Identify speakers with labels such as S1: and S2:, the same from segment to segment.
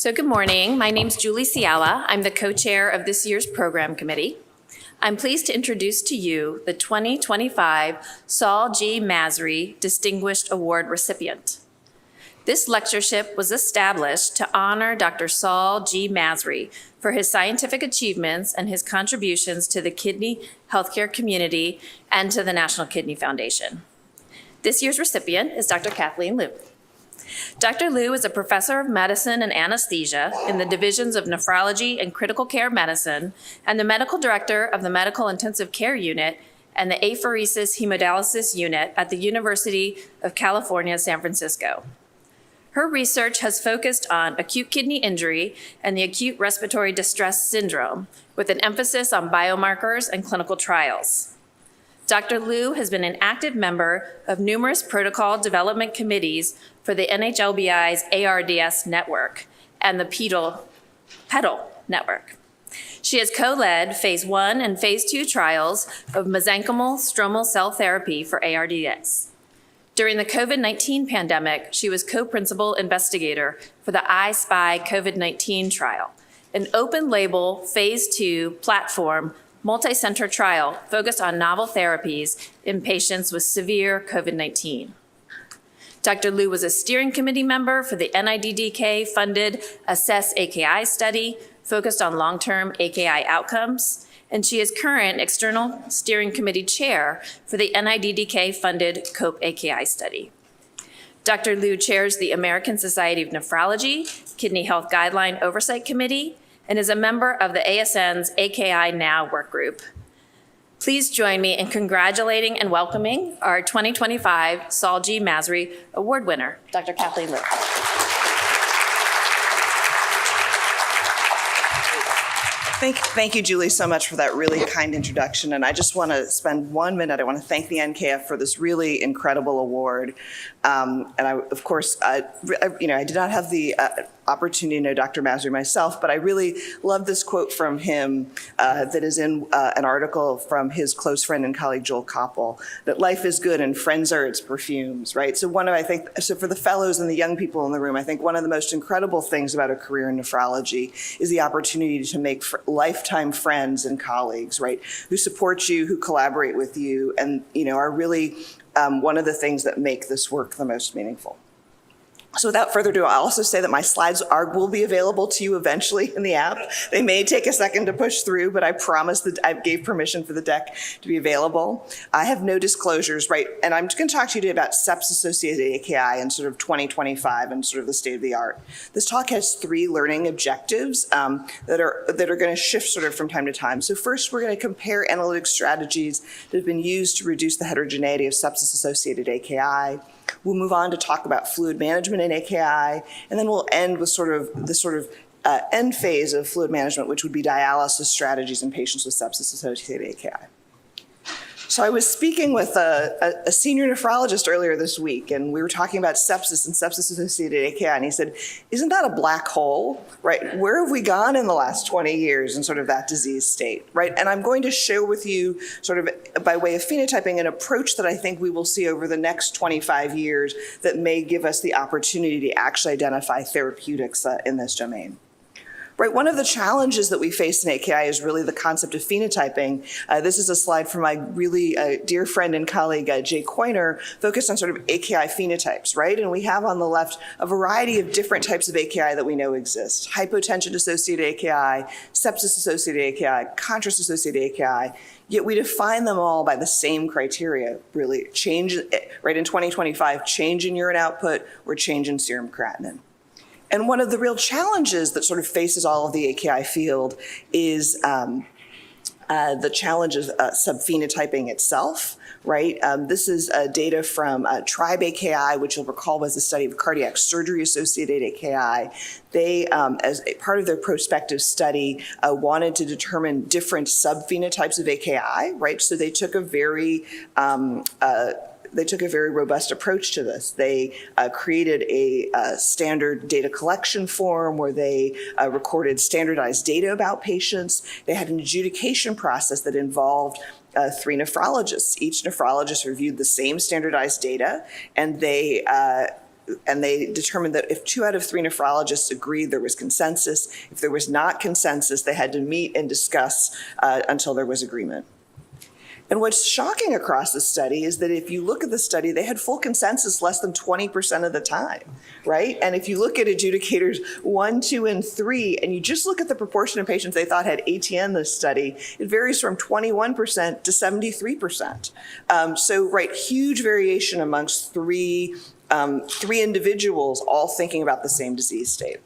S1: So good morning. My name's Julie Ciala. I'm the co-chair of this year's program committee. I'm pleased to introduce to you the 2025 Saul G. Massry Distinguished Award recipient. This lectureship was established to honor Dr. Saul G. Massry for his scientific achievements and his contributions to the kidney healthcare community and to the National Kidney Foundation. This year's recipient is Dr. Kathleen Liu. Dr. Liu is a professor of medicine and anesthesia in the divisions of nephrology and critical care medicine and the medical director of the medical intensive care unit and the apheresis hemodialysis unit at the University of California, San Francisco. Her research has focused on acute kidney injury and the acute respiratory distress syndrome with an emphasis on biomarkers and clinical trials. Dr. Liu has been an active member of numerous protocol development committees for the NHLBI's ARDS network and the PEDAL network. She has co-led phase 1 and phase 2 trials of mesenchymal stromal cell therapy for ARDS. During the COVID-19 pandemic, she was co-principal investigator for the I-SPY COVID-19 trial, an open-label phase 2 platform multi-center trial focused on novel therapies in patients with severe COVID-19. Dr. Liu was a steering committee member for the NIDDK-funded Assess AKI study focused on long-term AKI outcomes, and she is current external steering committee chair for the NIDDK-funded COPE AKI study. Dr. Liu chairs the American Society of Nephrology Kidney Health Guideline Oversight Committee and is a member of the ASN's AKI Now workgroup. Please join me in congratulating and welcoming our 2025 Saul G. Massry Award winner, Dr. Kathleen Liu.
S2: Thank you, Julie, so much for that really kind introduction. And I just want to spend 1 minute. I want to thank the NKF for this really incredible award. And I, of course, I did not have the opportunity to know Dr. Massry myself, but I really love this quote from him that is in an article from his close friend and colleague, Joel Koppel, that life is good and friends are its perfumes, right? So so for the fellows and the young people in the room, I think one of the most incredible things about a career in nephrology is the opportunity to make lifetime friends and colleagues, right? Who support you, who collaborate with you, and are really one of the things that make this work the most meaningful. So without further ado, I'll also say that my slides will be available to you eventually in the app. They may take a second to push through, but I promise that I gave permission for the deck to be available. I have no disclosures, right? And I'm just going to talk to you today about sepsis-associated AKI and sort of 2025 and sort of the state of the art. This talk has 3 learning objectives that are going to shift sort of from time to time. So first, we're going to compare analytic strategies that have been used to reduce the heterogeneity of sepsis-associated AKI. We'll move on to talk about fluid management in AKI, and then we'll end with this end phase of fluid management, which would be dialysis strategies in patients with sepsis-associated AKI. So I was speaking with a senior nephrologist earlier this week, and we were talking about sepsis and sepsis-associated AKI, and he said, isn't that a black hole, right? Where have we gone in the last 20 years in sort of that disease state, right? And I'm going to share with you sort of by way of phenotyping an approach that I think we will see over the next 25 years that may give us the opportunity to actually identify therapeutics in this domain. Right, one of the challenges that we face in AKI is really the concept of phenotyping. This is a slide from my really dear friend and colleague, Jay Coyner, focused on sort of AKI phenotypes, right? And we have on the left a variety of different types of AKI that we know exist. Hypotension-associated AKI, sepsis-associated AKI, contrast-associated AKI, yet we define them all by the same criteria, really. Change, right, in 2025, change in urine output or change in serum creatinine. And one of the real challenges that sort of faces all of the AKI field is the challenge of subphenotyping itself, right? This is data from Tribe AKI, which you'll recall was a study of cardiac surgery-associated AKI. They, as a part of their prospective study, wanted to determine different subphenotypes of AKI, right? So they took a very robust approach to this. They created a standard data collection form where they recorded standardized data about patients. They had an adjudication process that involved 3 nephrologists. Each nephrologist reviewed the same standardized data, and they they determined that if 2 out of 3 nephrologists agreed, there was consensus. If there was not consensus, they had to meet and discuss until there was agreement. And what's shocking across the study is that if you look at the study, they had full consensus less than 20% of the time, right? And if you look at adjudicators 1, 2, and 3, and you just look at the proportion of patients they thought had ATN in this study, it varies from 21% to 73%. So, right, huge variation amongst three individuals all thinking about the same disease state.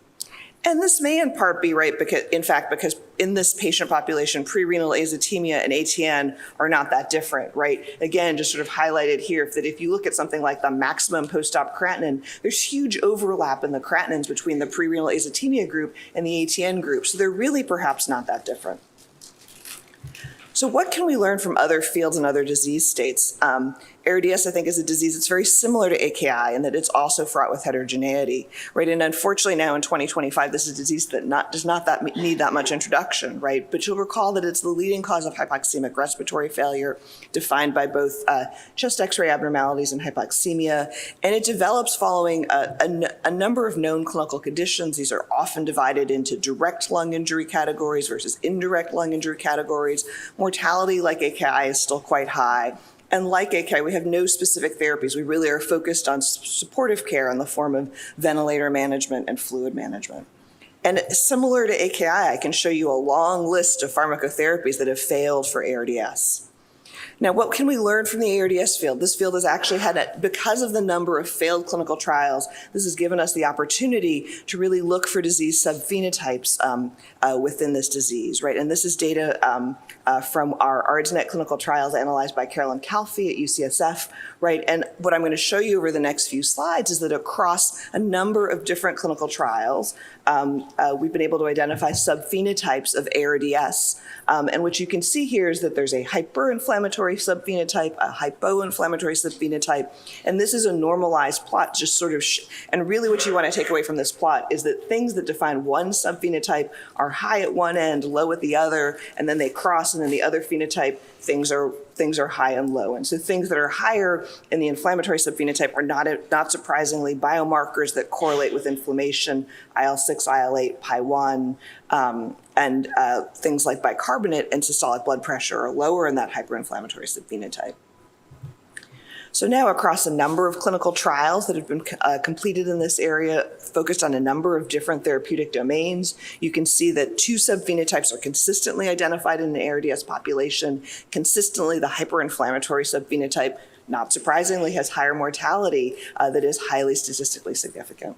S2: And this may in part be right because in this patient population, prerenal azotemia and ATN are not that different, right? Again, just sort of highlighted here that if you look at something like the maximum post-op creatinine, there's huge overlap in the creatinines between the prerenal azotemia group and the ATN group. So they're really perhaps not that different. So what can we learn from other fields and other disease states? ARDS, I think, is a disease that's very similar to AKI in that it's also fraught with heterogeneity, right? And unfortunately now in 2025, this is a disease that does not need that much introduction, right? But you'll recall that it's the leading cause of hypoxemic respiratory failure, defined by both chest X-ray abnormalities and hypoxemia. And it develops following a number of known clinical conditions. These are often divided into direct lung injury categories versus indirect lung injury categories. Mortality, like AKI, is still quite high. And like AKI, we have no specific therapies. We really are focused on supportive care in the form of ventilator management and fluid management. And similar to AKI, I can show you a long list of pharmacotherapies that have failed for ARDS. Now, what can we learn from the ARDS field? This field has actually had, because of the number of failed clinical trials, this has given us the opportunity to really look for disease subphenotypes within this disease, right? And this is data from our ARDSNet clinical trials analyzed by Carolyn Calfee at UCSF, right? And what I'm going to show you over the next few slides is that across a number of different clinical trials, we've been able to identify subphenotypes of ARDS. And what you can see here is that there's a hyperinflammatory subphenotype, a hypoinflammatory subphenotype, and this is a normalized plot, just sort of, and really what you want to take away from this plot is that things that define one subphenotype are high at one end, low at the other, and then they cross, and then the other phenotype, things are high and low. And so things that are higher in the inflammatory subphenotype are not surprisingly biomarkers that correlate with inflammation, IL-6, IL-8, PI1, and things like bicarbonate and systolic blood pressure are lower in that hyperinflammatory subphenotype. So now across a number of clinical trials that have been completed in this area, focused on a number of different therapeutic domains, you can see that 2 subphenotypes are consistently identified in the ARDS population. Consistently, the hyperinflammatory subphenotype, not surprisingly, has higher mortality that is highly statistically significant.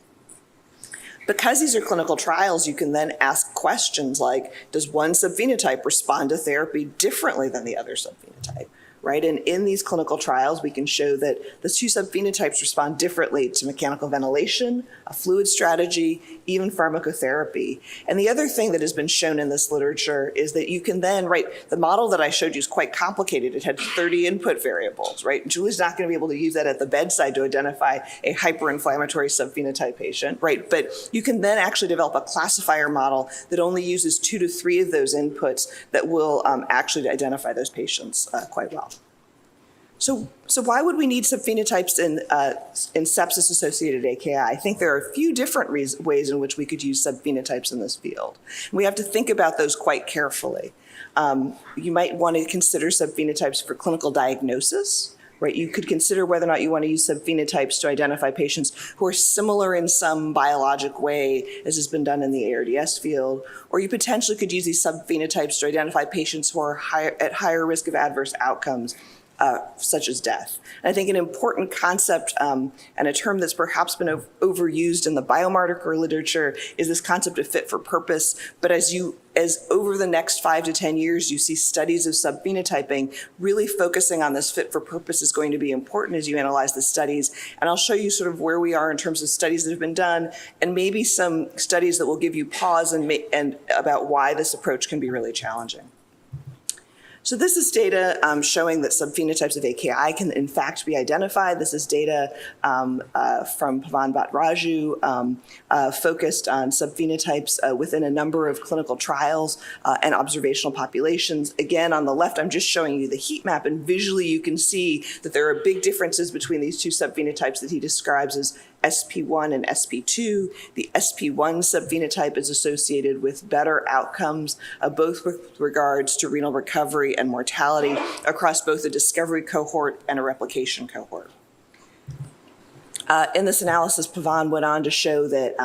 S2: Because these are clinical trials, you can then ask questions like, does one subphenotype respond to therapy differently than the other subphenotype? Right? And in these clinical trials, we can show that the 2 subphenotypes respond differently to mechanical ventilation, a fluid strategy, even pharmacotherapy. And the other thing that has been shown in this literature is that you can then, right, the model that I showed you is quite complicated. It had 30 input variables, right? Julie's not going to be able to use that at the bedside to identify a hyperinflammatory subphenotype patient, right? But you can then actually develop a classifier model that only uses 2 to 3 of those inputs that will actually identify those patients quite well. So why would we need subphenotypes in sepsis-associated AKI? I think there are a few different ways in which we could use subphenotypes in this field. We have to think about those quite carefully. You might want to consider subphenotypes for clinical diagnosis, right? You could consider whether or not you want to use subphenotypes to identify patients who are similar in some biologic way, as has been done in the ARDS field, or you potentially could use these subphenotypes to identify patients who are at higher risk of adverse outcomes, such as death. And I think an important concept and a term that's perhaps been overused in the biomarker literature is this concept of fit for purpose. But as over the next 5 to 10 years, you see studies of subphenotyping, really focusing on this fit for purpose is going to be important as you analyze the studies. And I'll show you sort of where we are in terms of studies that have been done and maybe some studies that will give you pause and about why this approach can be really challenging. So this is data showing that subphenotypes of AKI can in fact be identified. This is data from Pavan Bhattraju focused on subphenotypes within a number of clinical trials and observational populations. Again, on the left, I'm just showing you the heat map, and visually you can see that there are big differences between these 2 subphenotypes that he describes as SP1 and SP2. The SP1 subphenotype is associated with better outcomes, both with regards to renal recovery and mortality across both a discovery cohort and a replication cohort. In this analysis, Pavan went on to show that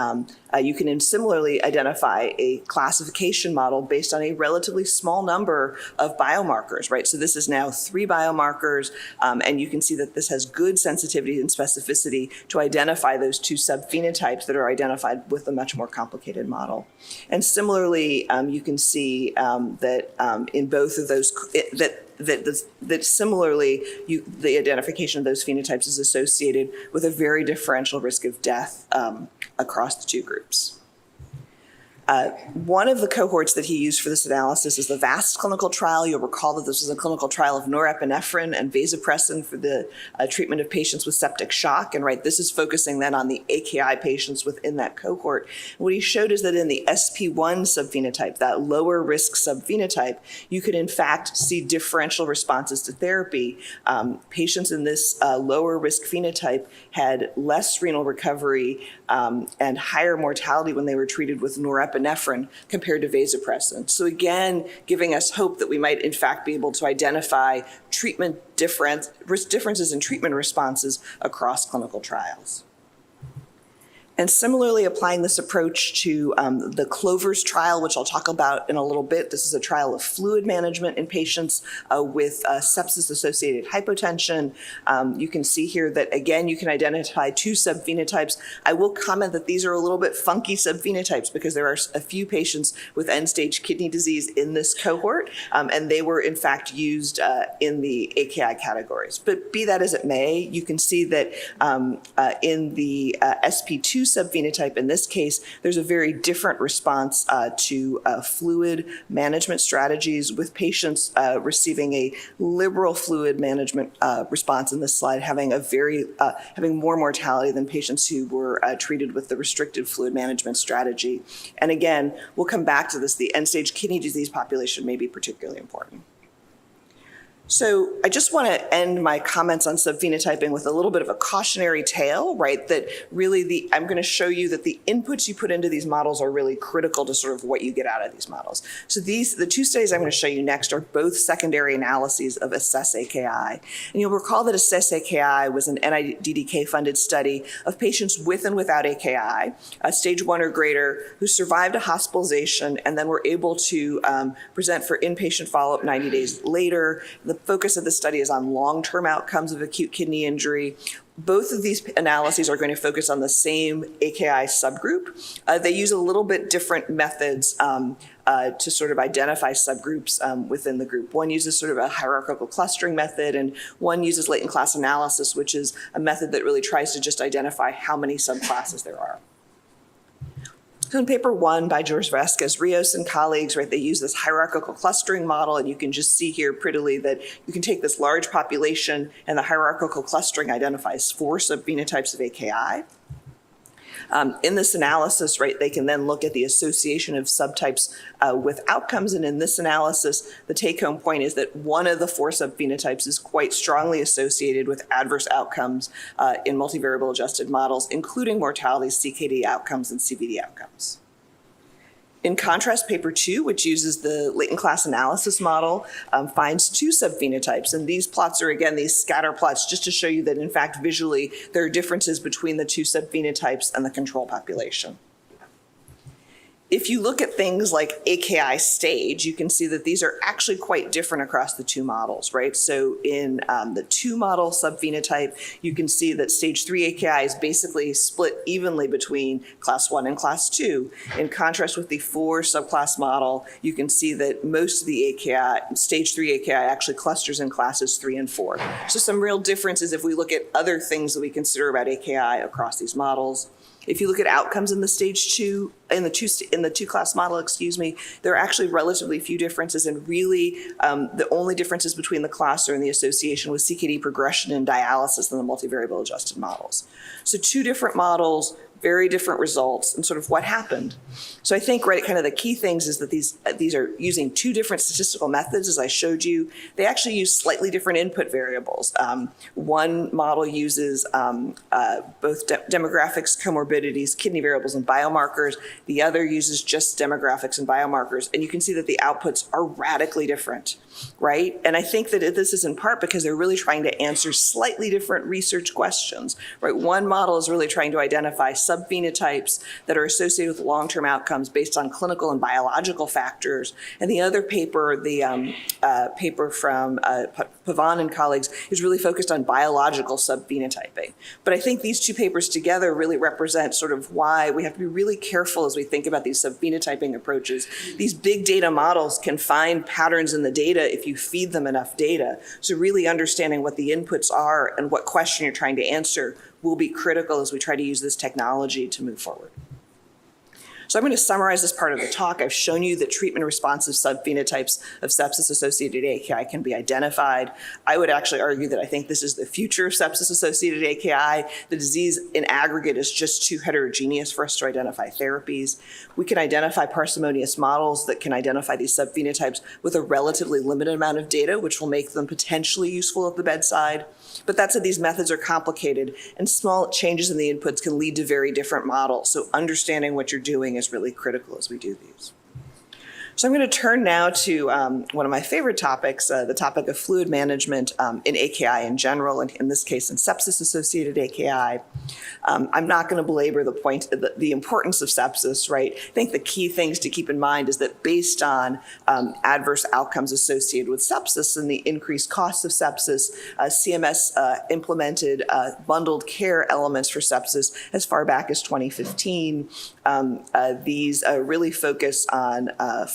S2: you can similarly identify a classification model based on a relatively small number of biomarkers, right? So this is now 3 biomarkers, and you can see that this has good sensitivity and specificity to identify those 2 subphenotypes that are identified with a much more complicated model. And similarly, you can see that in both of those, that similarly, the identification of those phenotypes is associated with a very differential risk of death across the 2 groups. One of the cohorts that he used for this analysis is the VAST clinical trial. You'll recall that this was a clinical trial of norepinephrine and vasopressin for the treatment of patients with septic shock. And right, this is focusing then on the AKI patients within that cohort. What he showed is that in the SP1 subphenotype, that lower risk subphenotype, you could in fact see differential responses to therapy. Patients in this lower risk phenotype had less renal recovery and higher mortality when they were treated with norepinephrine compared to vasopressin. So again, giving us hope that we might in fact be able to identify differences in treatment responses across clinical trials. And similarly, applying this approach to the CLOVERS trial, which I'll talk about in a little bit. This is a trial of fluid management in patients with sepsis-associated hypotension. You can see here that, again, you can identify 2 subphenotypes. I will comment that these are a little bit funky subphenotypes because there are a few patients with end-stage kidney disease in this cohort, and they were, in fact, used in the AKI categories. But be that as it may, you can see that in the SP2 subphenotype, in this case, there's a very different response to fluid management strategies, with patients receiving a liberal fluid management response in this slide, having having more mortality than patients who were treated with the restricted fluid management strategy. And again, we'll come back to this. The end-stage kidney disease population may be particularly important. So I just want to end my comments on subphenotyping with a little bit of a cautionary tale, right? That really I'm going to show you that the inputs you put into these models are really critical to sort of what you get out of these models. So the 2 studies I'm going to show you next are both secondary analyses of ASSESS-AKI. And you'll recall that ASSESS-AKI was an NIDDK-funded study of patients with and without AKI, stage 1 or greater, who survived a hospitalization and then were able to present for inpatient follow-up 90 days later. The focus of the study is on long-term outcomes of acute kidney injury. Both of these analyses are going to focus on the same AKI subgroup. They use a little bit different methods to sort of identify subgroups within the group. One uses sort of a hierarchical clustering method, and one uses latent class analysis, which is a method that really tries to just identify how many subclasses there are. So in paper 1 by George Vasquez Rios and colleagues, right, they use this hierarchical clustering model, and you can just see here prettily that you can take this large population, and the hierarchical clustering identifies 4 subphenotypes of AKI. In this analysis, right, they can then look at the association of subtypes with outcomes. And in this analysis, the take-home point is that one of the 4 subphenotypes is quite strongly associated with adverse outcomes in multivariable adjusted models, including mortality, CKD outcomes, and CVD outcomes. In contrast, paper 2, which uses the latent class analysis model, finds 2 subphenotypes. And these plots are, again, these scatter plots, just to show you that, in fact, visually, there are differences between the 2 subphenotypes and the control population. If you look at things like AKI stage, you can see that these are actually quite different across the 2 models, right? So in the 2 model subphenotype, you can see that stage 3 AKI is basically split evenly between class 1 and class 2. In contrast with the 4 subclass model, you can see that most of the AKI, stage 3 AKI actually clusters in classes 3 and 4. So some real differences if we look at other things that we consider about AKI across these models. If you look at outcomes in the stage 2, in the 2-class model, there are actually relatively few differences, and really the only differences between the class are in the association with CKD progression and dialysis in the multivariable adjusted models. So 2 different models, very different results, and sort of what happened. So I think, right, kind of the key things is that these are using two different statistical methods, as I showed you. They actually use slightly different input variables. One model uses both demographics, comorbidities, kidney variables, and biomarkers. The other uses just demographics and biomarkers. And you can see that the outputs are radically different, right? And I think that this is in part because they're really trying to answer slightly different research questions, right? One model is really trying to identify subphenotypes that are associated with long-term outcomes based on clinical and biological factors. And the other paper, the paper from Pavan and colleagues, is really focused on biological subphenotyping. But I think these two papers together really represent sort of why we have to be really careful as we think about these subphenotyping approaches. These big data models can find patterns in the data if you feed them enough data. So really understanding what the inputs are and what question you're trying to answer will be critical as we try to use this technology to move forward. So I'm going to summarize this part of the talk. I've shown you that treatment-responsive subphenotypes of sepsis-associated AKI can be identified. I would actually argue that I think this is the future of sepsis-associated AKI. The disease in aggregate is just too heterogeneous for us to identify therapies. We can identify parsimonious models that can identify these subphenotypes with a relatively limited amount of data, which will make them potentially useful at the bedside. But that said, these methods are complicated, and small changes in the inputs can lead to very different models. So understanding what you're doing is really critical as we do these. So I'm going to turn now to one of my favorite topics, the topic of fluid management in AKI in general, and in this case in sepsis-associated AKI. I'm not going to belabor the point, the importance of sepsis, right? I think the key things to keep in mind is that based on adverse outcomes associated with sepsis and the increased costs of sepsis, CMS implemented bundled care elements for sepsis as far back as 2015. These really focus on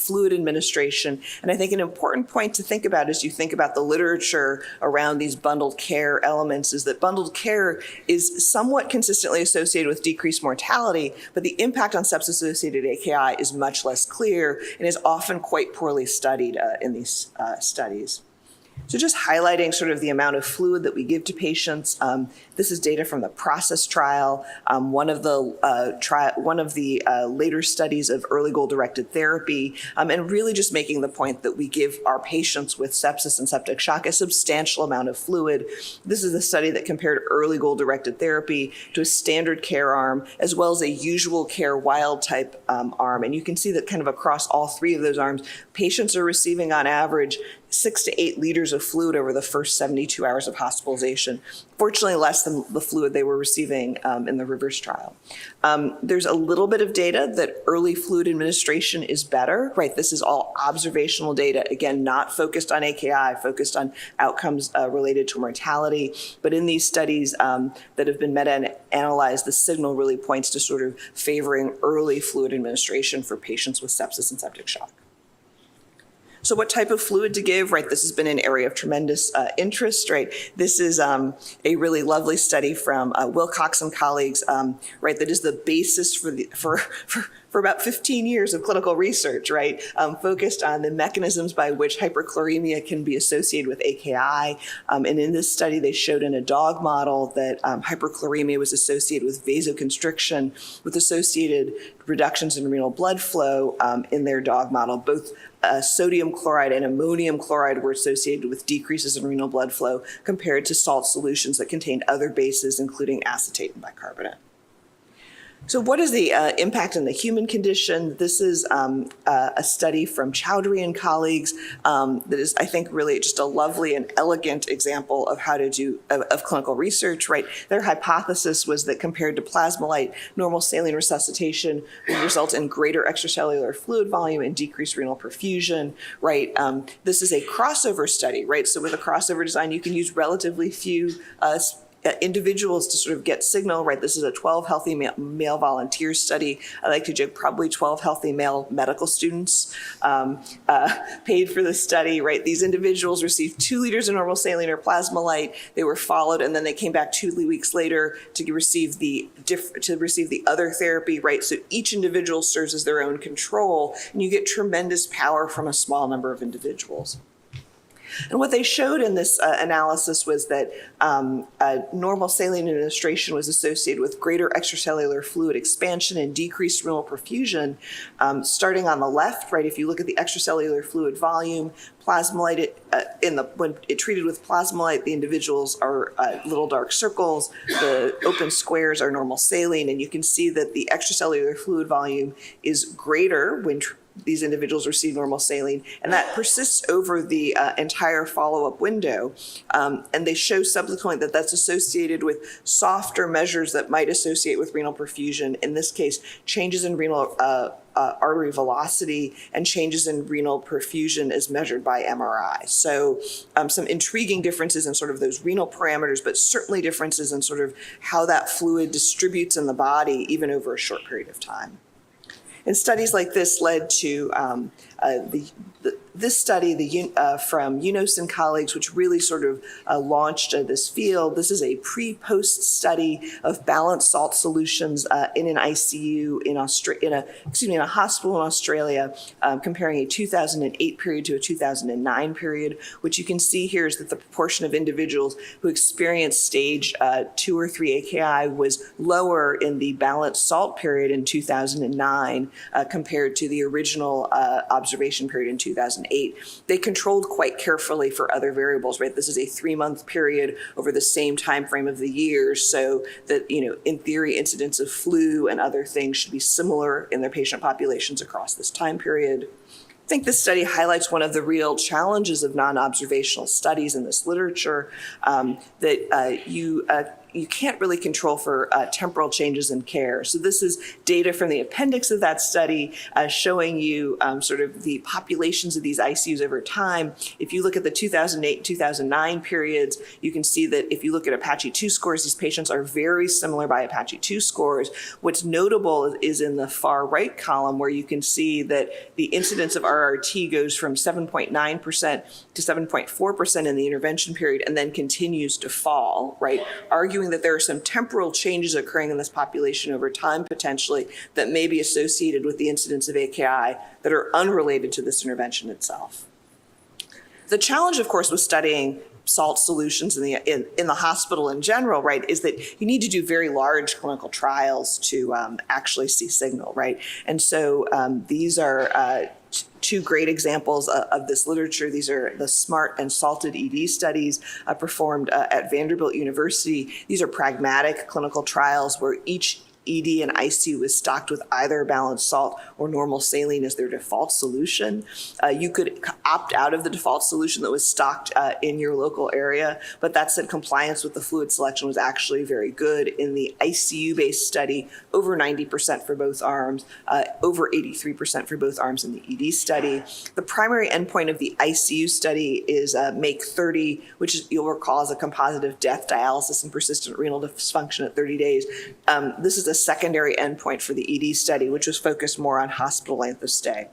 S2: fluid administration. And I think an important point to think about as you think about the literature around these bundled care elements is that bundled care is somewhat consistently associated with decreased mortality, but the impact on sepsis-associated AKI is much less clear and is often quite poorly studied in these studies. So just highlighting sort of the amount of fluid that we give to patients. This is data from the process trial, one of the later studies of early goal-directed therapy, and really just making the point that we give our patients with sepsis and septic shock a substantial amount of fluid. This is a study that compared early goal-directed therapy to a standard care arm, as well as a usual care wild-type arm. And you can see that kind of across all three of those arms, patients are receiving on average 6 to 8 liters of fluid over the first 72 hours of hospitalization. Fortunately, less than the fluid they were receiving in the reverse trial. There's a little bit of data that early fluid administration is better, right? This is all observational data, again, not focused on AKI, focused on outcomes related to mortality. But in these studies that have been meta-analyzed, the signal really points to sort of favoring early fluid administration for patients with sepsis and septic shock. So what type of fluid to give, right? This has been an area of tremendous interest, right? This is a really lovely study from Wilcox and colleagues, right? That is the basis for about 15 years of clinical research, right? Focused on the mechanisms by which hyperchloremia can be associated with AKI. And in this study, they showed in a dog model that hyperchloremia was associated with vasoconstriction, with associated reductions in renal blood flow in their dog model. Both sodium chloride and ammonium chloride were associated with decreases in renal blood flow compared to salt solutions that contained other bases, including acetate and bicarbonate. So what is the impact on the human condition? This is a study from Chowdhury and colleagues that is, I think, really just a lovely and elegant example of how to do, of clinical research, right? Their hypothesis was that compared to plasma-light, normal saline resuscitation would result in greater extracellular fluid volume and decreased renal perfusion, right? This is a crossover study, right? So with a crossover design, you can use relatively few individuals to sort of get signal, right? This is a 12 healthy male volunteers study. I like to joke probably 12 healthy male medical students paid for this study, right? These individuals received 2 liters of normal saline or plasma light. They were followed, and then they came back 2 weeks later to receive the other therapy, right? So each individual serves as their own control, and you get tremendous power from a small number of individuals. And what they showed in this analysis was that normal saline administration was associated with greater extracellular fluid expansion and decreased renal perfusion. Starting on the left, right, if you look at the extracellular fluid volume, plasmolyte, when it treated with plasmolyte, the individuals are little dark circles. The open squares are normal saline, and you can see that the extracellular fluid volume is greater when these individuals receive normal saline, and that persists over the entire follow-up window. And they show subsequently that that's associated with softer measures that might associate with renal perfusion. In this case, changes in renal artery velocity and changes in renal perfusion as measured by MRI. So some intriguing differences in sort of those renal parameters, but certainly differences in sort of how that fluid distributes in the body, even over a short period of time. And studies like this led to this study from Yunus and colleagues, which really sort of launched this field. This is a pre-post study of balanced salt solutions in an ICU in a hospital in Australia, comparing a 2008 period to a 2009 period. What you can see here is that the proportion of individuals who experienced stage 2 or 3 AKI was lower in the balanced salt period in 2009 compared to the original observation period in 2008. They controlled quite carefully for other variables, right? This is a 3-month period over the same time frame of the year, so that, in theory, incidence of flu and other things should be similar in their patient populations across this time period. I think this study highlights one of the real challenges of non-observational studies in this literature, that you can't really control for temporal changes in care. So this is data from the appendix of that study showing you sort of the populations of these ICUs over time. If you look at the 2008 and 2009 periods, you can see that if you look at Apache 2 scores, these patients are very similar by Apache 2 scores. What's notable is in the far right column, where you can see that the incidence of RRT goes from 7.9% to 7.4% in the intervention period and then continues to fall, right? Arguing that there are some temporal changes occurring in this population over time, potentially, that may be associated with the incidence of AKI that are unrelated to this intervention itself. The challenge, of course, with studying salt solutions in the hospital in general, right, is that you need to do very large clinical trials to actually see signal, right? And so these are two great examples of this literature. These are the SMART and SALTED ED studies performed at Vanderbilt University. These are pragmatic clinical trials where each ED and ICU is stocked with either balanced salt or normal saline as their default solution. You could opt out of the default solution that was stocked in your local area, but that said, compliance with the fluid selection was actually very good. In the ICU-based study, over 90% for both arms, over 83% for both arms in the ED study. The primary endpoint of the ICU study is MAKE 30, which is, you'll recall, is a composite of death, dialysis, and persistent renal dysfunction at 30 days. This is a secondary endpoint for the ED study, which was focused more on hospital length of stay.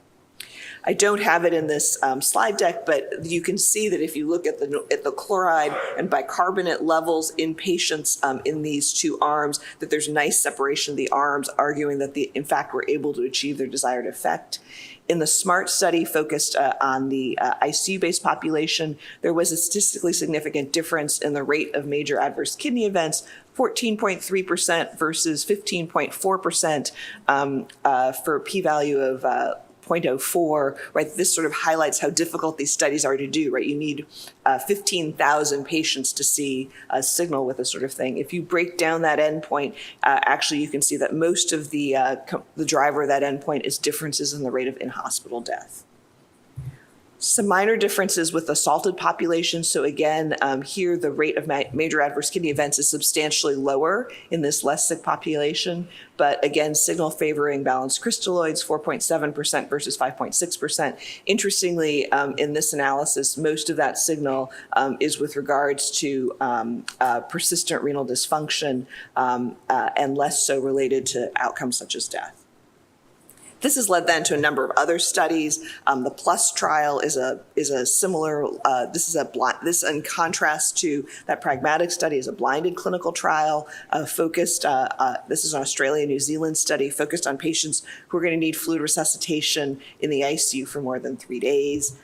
S2: I don't have it in this slide deck, but you can see that if you look at the chloride and bicarbonate levels in patients in these two arms, that there's nice separation of the arms, arguing that in fact, were able to achieve their desired effect. In the SMART study focused on the ICU-based population, there was a statistically significant difference in the rate of major adverse kidney events, 14.3% versus 15.4% for a p-value of 0.04, right? This sort of highlights how difficult these studies are to do, right? You need 15,000 patients to see a signal with this sort of thing. If you break down that endpoint, actually you can see that most of the driver of that endpoint is differences in the rate of in-hospital death. Some minor differences with the salted population. So again, here the rate of major adverse kidney events is substantially lower in this less sick population. But again, signal favoring balanced crystalloids, 4.7% versus 5.6%. Interestingly, in this analysis, most of that signal is with regards to persistent renal dysfunction and less so related to outcomes such as death. This has led then to a number of other studies. The PLUS trial is a similar. This in contrast to that pragmatic study is a blinded clinical trial focused. This is an Australia, New Zealand study focused on patients who are going to need fluid resuscitation in the ICU for more than 3 days.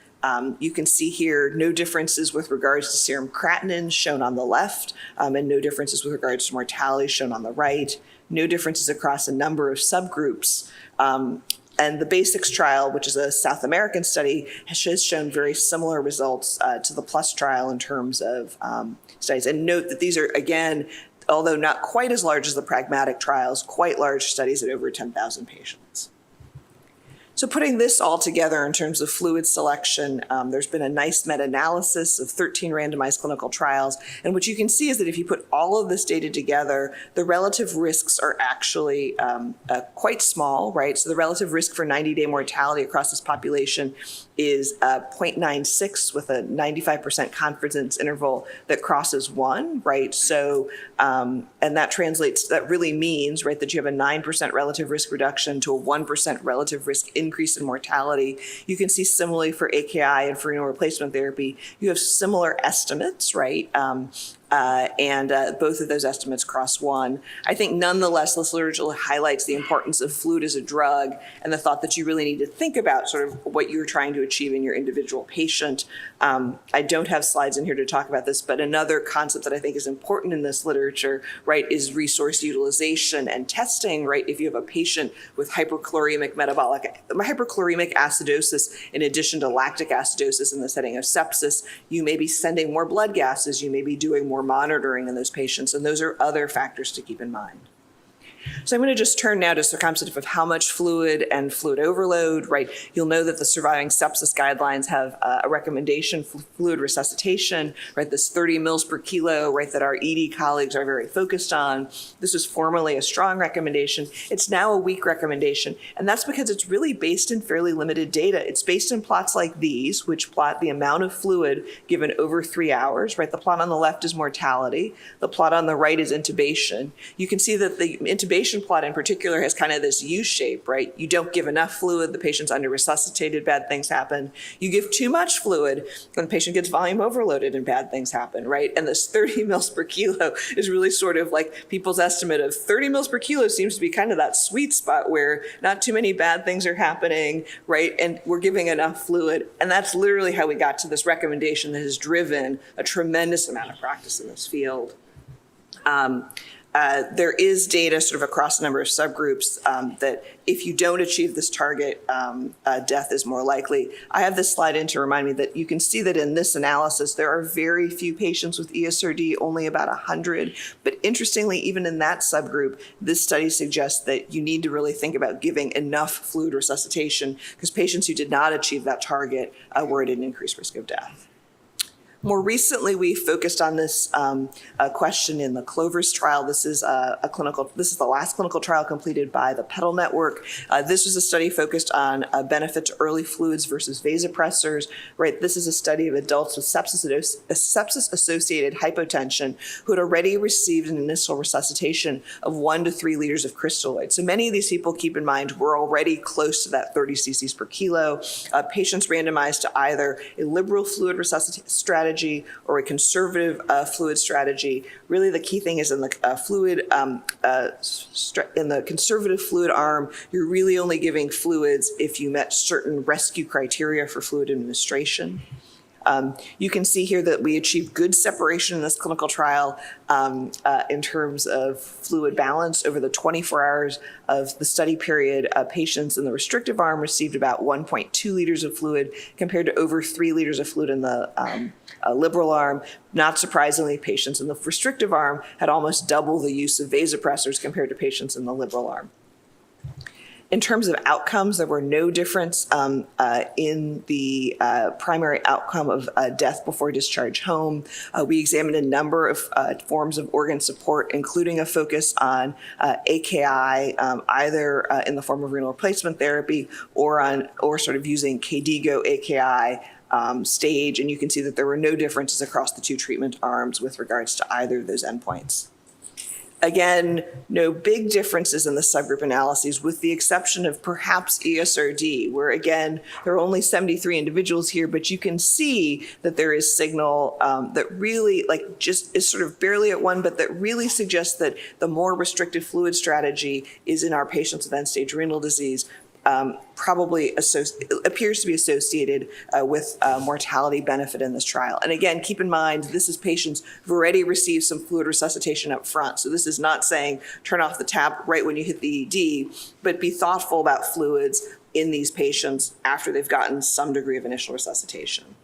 S2: You can see here no differences with regards to serum creatinine shown on the left, and no differences with regards to mortality shown on the right. No differences across a number of subgroups. And the BASICS trial, which is a South American study, has shown very similar results to the PLUS trial in terms of studies. And note that these are, again, although not quite as large as the pragmatic trials, quite large studies at over 10,000 patients. So putting this all together in terms of fluid selection, there's been a nice meta-analysis of 13 randomized clinical trials. And what you can see is that if you put all of this data together, the relative risks are actually quite small, right? So the relative risk for 90-day mortality across this population is 0.96 with a 95% confidence interval that crosses 1, right? So, and that really means, right, that you have a 9% relative risk reduction to a 1% relative risk increase in mortality. You can see similarly for AKI and for renal replacement therapy, you have similar estimates, right? And both of those estimates cross 1. I think nonetheless, this literature highlights the importance of fluid as a drug and the thought that you really need to think about sort of what you're trying to achieve in your individual patient. I don't have slides in here to talk about this, but another concept that I think is important in this literature, right, is resource utilization and testing, right? If you have a patient with hyperchloremic acidosis, in addition to lactic acidosis in the setting of sepsis, you may be sending more blood gases, you may be doing more monitoring in those patients, and those are other factors to keep in mind. So I'm going to just turn now to circumstantive of how much fluid and fluid overload, right? You'll know that the surviving sepsis guidelines have a recommendation for fluid resuscitation, right? This 30 mils per kilo, right, that our ED colleagues are very focused on. This was formerly a strong recommendation. It's now a weak recommendation, and that's because it's really based in fairly limited data. It's based in plots like these, which plot the amount of fluid given over 3 hours, right? The plot on the left is mortality. The plot on the right is intubation. You can see that the intubation plot in particular has kind of this U shape, right? You don't give enough fluid, the patient's under resuscitated, bad things happen. You give too much fluid, and the patient gets volume overloaded and bad things happen, right? And this 30 mils per kilo is really sort of like people's estimate of 30 mils per kilo seems to be kind of that sweet spot where not too many bad things are happening, right? And we're giving enough fluid. And that's literally how we got to this recommendation that has driven a tremendous amount of practice in this field. There is data sort of across a number of subgroups that if you don't achieve this target, death is more likely. I have this slide in to remind me that you can see that in this analysis, there are very few patients with ESRD, only about 100. But interestingly, even in that subgroup, this study suggests that you need to really think about giving enough fluid resuscitation because patients who did not achieve that target were at an increased risk of death. More recently, we focused on this question in the Clovers trial. This is the last clinical trial completed by the PEDAL network. This was a study focused on benefit to early fluids versus vasopressors. Right, this is a study of adults with sepsis-associated hypotension who had already received an initial resuscitation of 1 to 3 liters of crystalloid. So many of these people, keep in mind, were already close to that 30 cc's per kilo. Patients randomized to either a liberal fluid resuscitation strategy or a conservative fluid strategy. Really, the key thing is in the in the conservative fluid arm, you're really only giving fluids if you met certain rescue criteria for fluid administration. You can see here that we achieved good separation in this clinical trial in terms of fluid balance over the 24 hours of the study period. Patients in the restrictive arm received about 1.2 liters of fluid compared to over 3 liters of fluid in the liberal arm. Not surprisingly, patients in the restrictive arm had almost double the use of vasopressors compared to patients in the liberal arm. In terms of outcomes, there were no difference in the primary outcome of death before discharge home. We examined a number of forms of organ support, including a focus on AKI, either in the form of renal replacement therapy or sort of using KDIGO AKI stage. And you can see that there were no differences across the two treatment arms with regards to either of those endpoints. Again, no big differences in the subgroup analyses with the exception of perhaps ESRD, where again, there are only 73 individuals here, but you can see that there is signal that really just is sort of barely at 1, but that really suggests that the more restrictive fluid strategy is in our patients with end-stage renal disease. probably appears to be associated with mortality benefit in this trial. And again, keep in mind, this is patients who've already received some fluid resuscitation up front. So this is not saying turn off the tap right when you hit the ED, but be thoughtful about fluids in these patients after they've gotten some degree of initial resuscitation.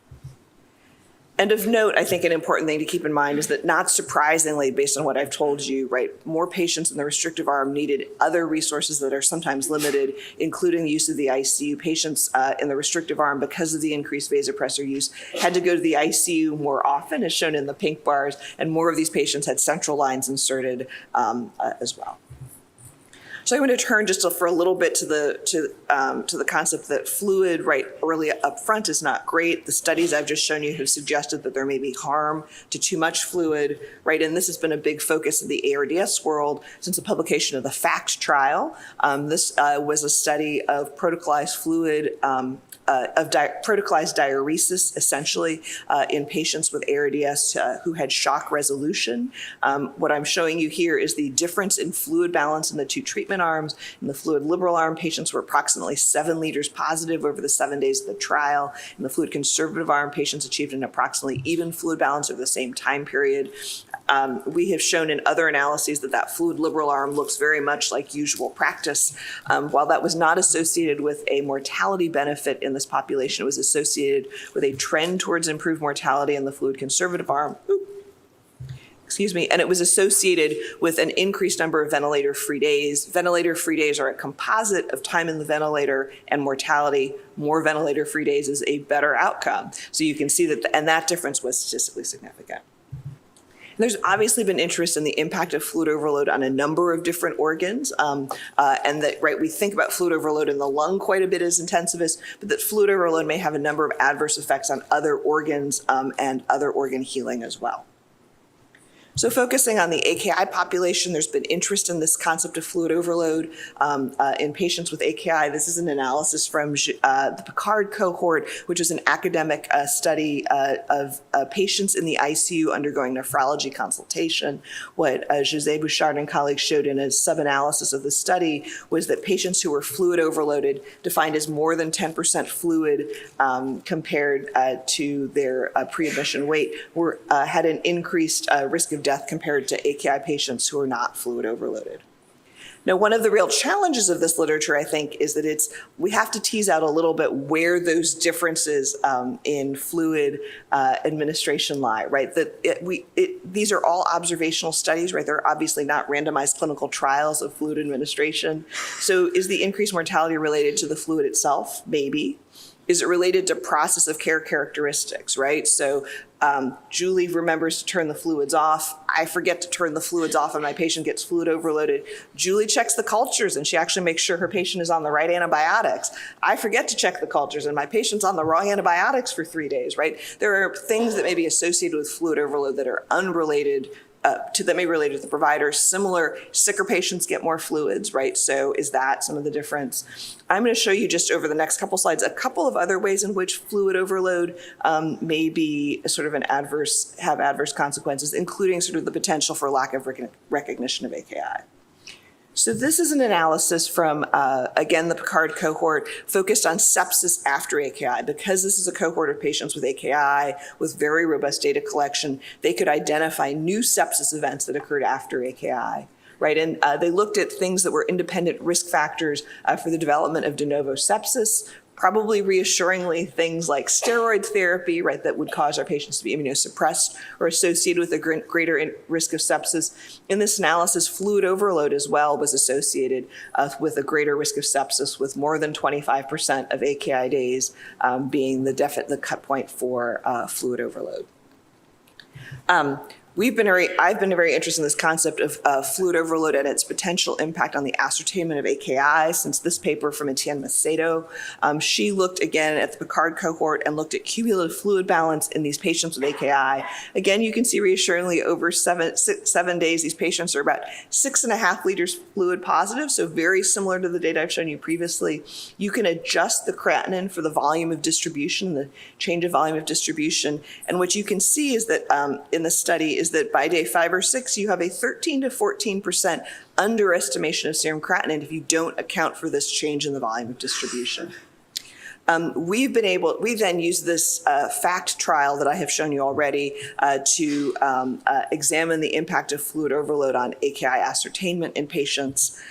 S2: And of note, I think an important thing to keep in mind is that not surprisingly, based on what I've told you, right, more patients in the restrictive arm needed other resources that are sometimes limited, including the use of the ICU. Patients in the restrictive arm, because of the increased vasopressor use, had to go to the ICU more often, as shown in the pink bars, and more of these patients had central lines inserted as well. So I'm going to turn just for a little bit to the concept that fluid right early up front is not great. The studies I've just shown you have suggested that there may be harm to too much fluid, right? And this has been a big focus of the ARDS world since the publication of the FACT trial. This was a study of protocolized fluid protocolized diuresis, essentially, in patients with ARDS who had shock resolution. What I'm showing you here is the difference in fluid balance in the two treatment arms. In the fluid liberal arm, patients were approximately 7 liters positive over the 7 days of the trial. In the fluid conservative arm, patients achieved an approximately even fluid balance over the same time period. We have shown in other analyses that fluid liberal arm looks very much like usual practice. While that was not associated with a mortality benefit in this population, it was associated with a trend towards improved mortality in the fluid conservative arm. And it was associated with an increased number of ventilator-free days. Ventilator-free days are a composite of time in the ventilator and mortality. More ventilator-free days is a better outcome. So you can see that, and that difference was statistically significant. There's obviously been interest in the impact of fluid overload on a number of different organs, and that, right, we think about fluid overload in the lung quite a bit as intensivists, but that fluid overload may have a number of adverse effects on other organs and other organ healing as well. So focusing on the AKI population, there's been interest in this concept of fluid overload in patients with AKI. This is an analysis from the Picard cohort, which is an academic study of patients in the ICU undergoing nephrology consultation. What José Bouchard and colleagues showed in a sub-analysis of the study was that patients who were fluid overloaded, defined as more than 10% fluid compared to their pre-admission weight, had an increased risk of death compared to AKI patients who are not fluid overloaded. Now, one of the real challenges of this literature, I think, is that we have to tease out a little bit where those differences in fluid administration lie, right? These are all observational studies, right? They're obviously not randomized clinical trials of fluid administration. So is the increased mortality related to the fluid itself? Maybe. Is it related to process of care characteristics, right? So Julie remembers to turn the fluids off. I forget to turn the fluids off and my patient gets fluid overloaded. Julie checks the cultures and she actually makes sure her patient is on the right antibiotics. I forget to check the cultures and my patient's on the wrong antibiotics for 3 days, right? There are things that may be associated with fluid overload that are unrelated that may relate to the provider. Similar, sicker patients get more fluids, right? So is that some of the difference? I'm going to show you just over the next couple slides a couple of other ways in which fluid overload may be sort of have adverse consequences, including sort of the potential for lack of recognition of AKI. So this is an analysis from, again, the Picard cohort focused on sepsis after AKI. Because this is a cohort of patients with AKI with very robust data collection, they could identify new sepsis events that occurred after AKI. Right, and they looked at things that were independent risk factors for the development of de novo sepsis, probably reassuringly things like steroid therapy, right, that would cause our patients to be immunosuppressed or associated with a greater risk of sepsis. In this analysis, fluid overload as well was associated with a greater risk of sepsis, with more than 25% of AKI days being the cut point for fluid overload. I've been very interested in this concept of fluid overload and its potential impact on the ascertainment of AKI since this paper from Etienne Macedo. She looked again at the Picard cohort and looked at cumulative fluid balance in these patients with AKI. Again, you can see reassuringly over 7 days, these patients are about 6.5 liters fluid positive, so very similar to the data I've shown you previously. You can adjust the creatinine for the volume of distribution, the change of volume of distribution, and what you can see is that in the study is is that by day 5 or 6, you have a 13 to 14% underestimation of serum creatinine if you don't account for this change in the volume of distribution. We then used this FACT trial that I have shown you already to examine the impact of fluid overload on AKI ascertainment in patients.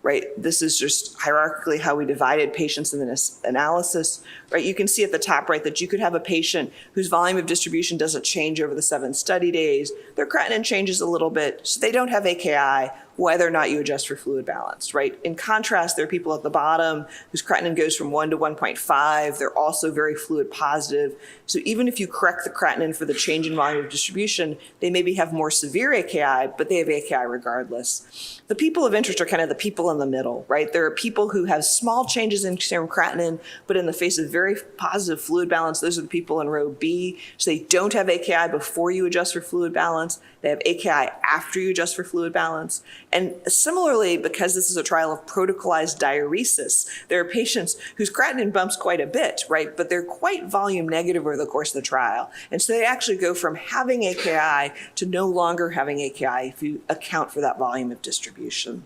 S2: Right, this is just hierarchically how we divided patients in this analysis. Right, you can see at the top right that you could have a patient whose volume of distribution doesn't change over the 7 study days. Their creatinine changes a little bit, so they don't have AKI, whether or not you adjust for fluid balance, right? In contrast, there are people at the bottom whose creatinine goes from 1 to 1.5. They're also very fluid positive. So even if you correct the creatinine for the change in volume of distribution, they maybe have more severe AKI, but they have AKI regardless. The people of interest are kind of the people in the middle, right? There are people who have small changes in serum creatinine, but in the face of very positive fluid balance, those are the people in row B. So they don't have AKI before you adjust for fluid balance. They have AKI after you adjust for fluid balance. And similarly, because this is a trial of protocolized diuresis, there are patients whose creatinine bumps quite a bit, right? But they're quite volume negative over the course of the trial. And so they actually go from having AKI to no longer having AKI if you account for that volume of distribution.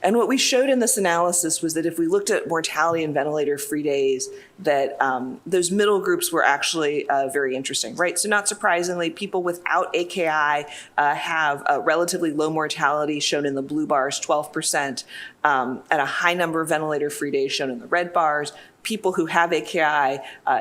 S2: And what we showed in this analysis was that if we looked at mortality and ventilator-free days, that those middle groups were actually very interesting, right? So not surprisingly, people without AKI have a relatively low mortality shown in the blue bars, 12%, and a high number of ventilator-free days shown in the red bars. People who have AKI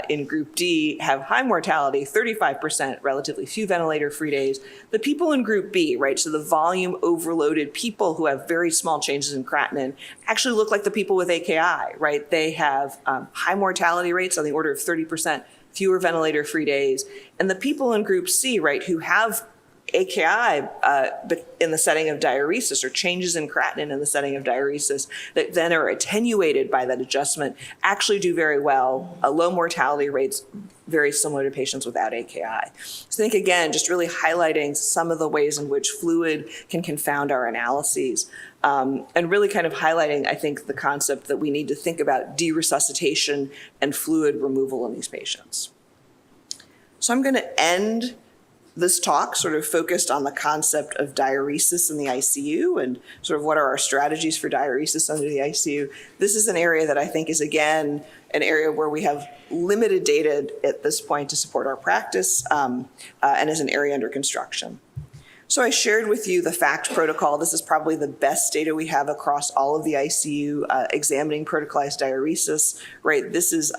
S2: in group D have high mortality, 35%, relatively few ventilator-free days. The people in group B, right, so the volume overloaded people who have very small changes in creatinine actually look like the people with AKI, right? They have high mortality rates on the order of 30%, fewer ventilator-free days. And the people in group C, right, who have AKI in the setting of diuresis or changes in creatinine in the setting of diuresis that then are attenuated by that adjustment actually do very well. Low mortality rates very similar to patients without AKI. So I think, again, just really highlighting some of the ways in which fluid can confound our analyses and really kind of highlighting, I think, the concept that we need to think about deresuscitation and fluid removal in these patients. So I'm going to end this talk sort of focused on the concept of diuresis in the ICU and sort of what are our strategies for diuresis under the ICU. This is an area that I think is, again, an area where we have limited data at this point to support our practice and is an area under construction. So I shared with you the FACT protocol. This is probably the best data we have across all of the ICU examining protocolized diuresis, right? This is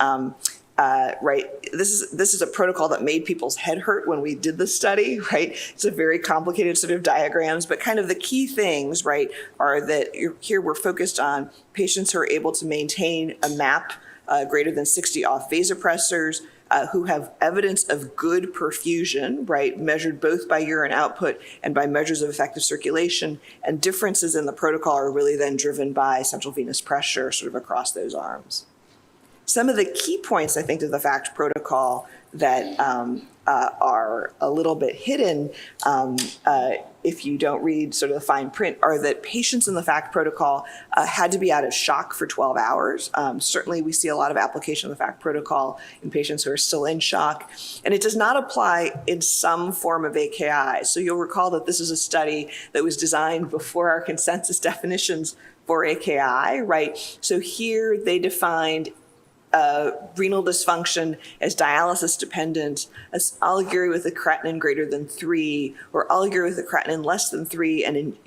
S2: This is a protocol that made people's head hurt when we did the study, right? It's a very complicated set of diagrams, but kind of the key things, right, are that here we're focused on patients who are able to maintain a MAP greater than 60 off vasopressors, who have evidence of good perfusion, right, measured both by urine output and by measures of effective circulation, and differences in the protocol are really then driven by central venous pressure sort of across those arms. Some of the key points, I think, of the FACT protocol that are a little bit hidden if you don't read sort of the fine print are that patients in the FACT protocol had to be out of shock for 12 hours. Certainly, we see a lot of application of the FACT protocol in patients who are still in shock. And it does not apply in some form of AKI. So you'll recall that this is a study that was designed before our consensus definitions for AKI, right? So here they defined renal dysfunction as dialysis dependent, as oliguria with a creatinine greater than 3, or oliguria with a creatinine less than 3,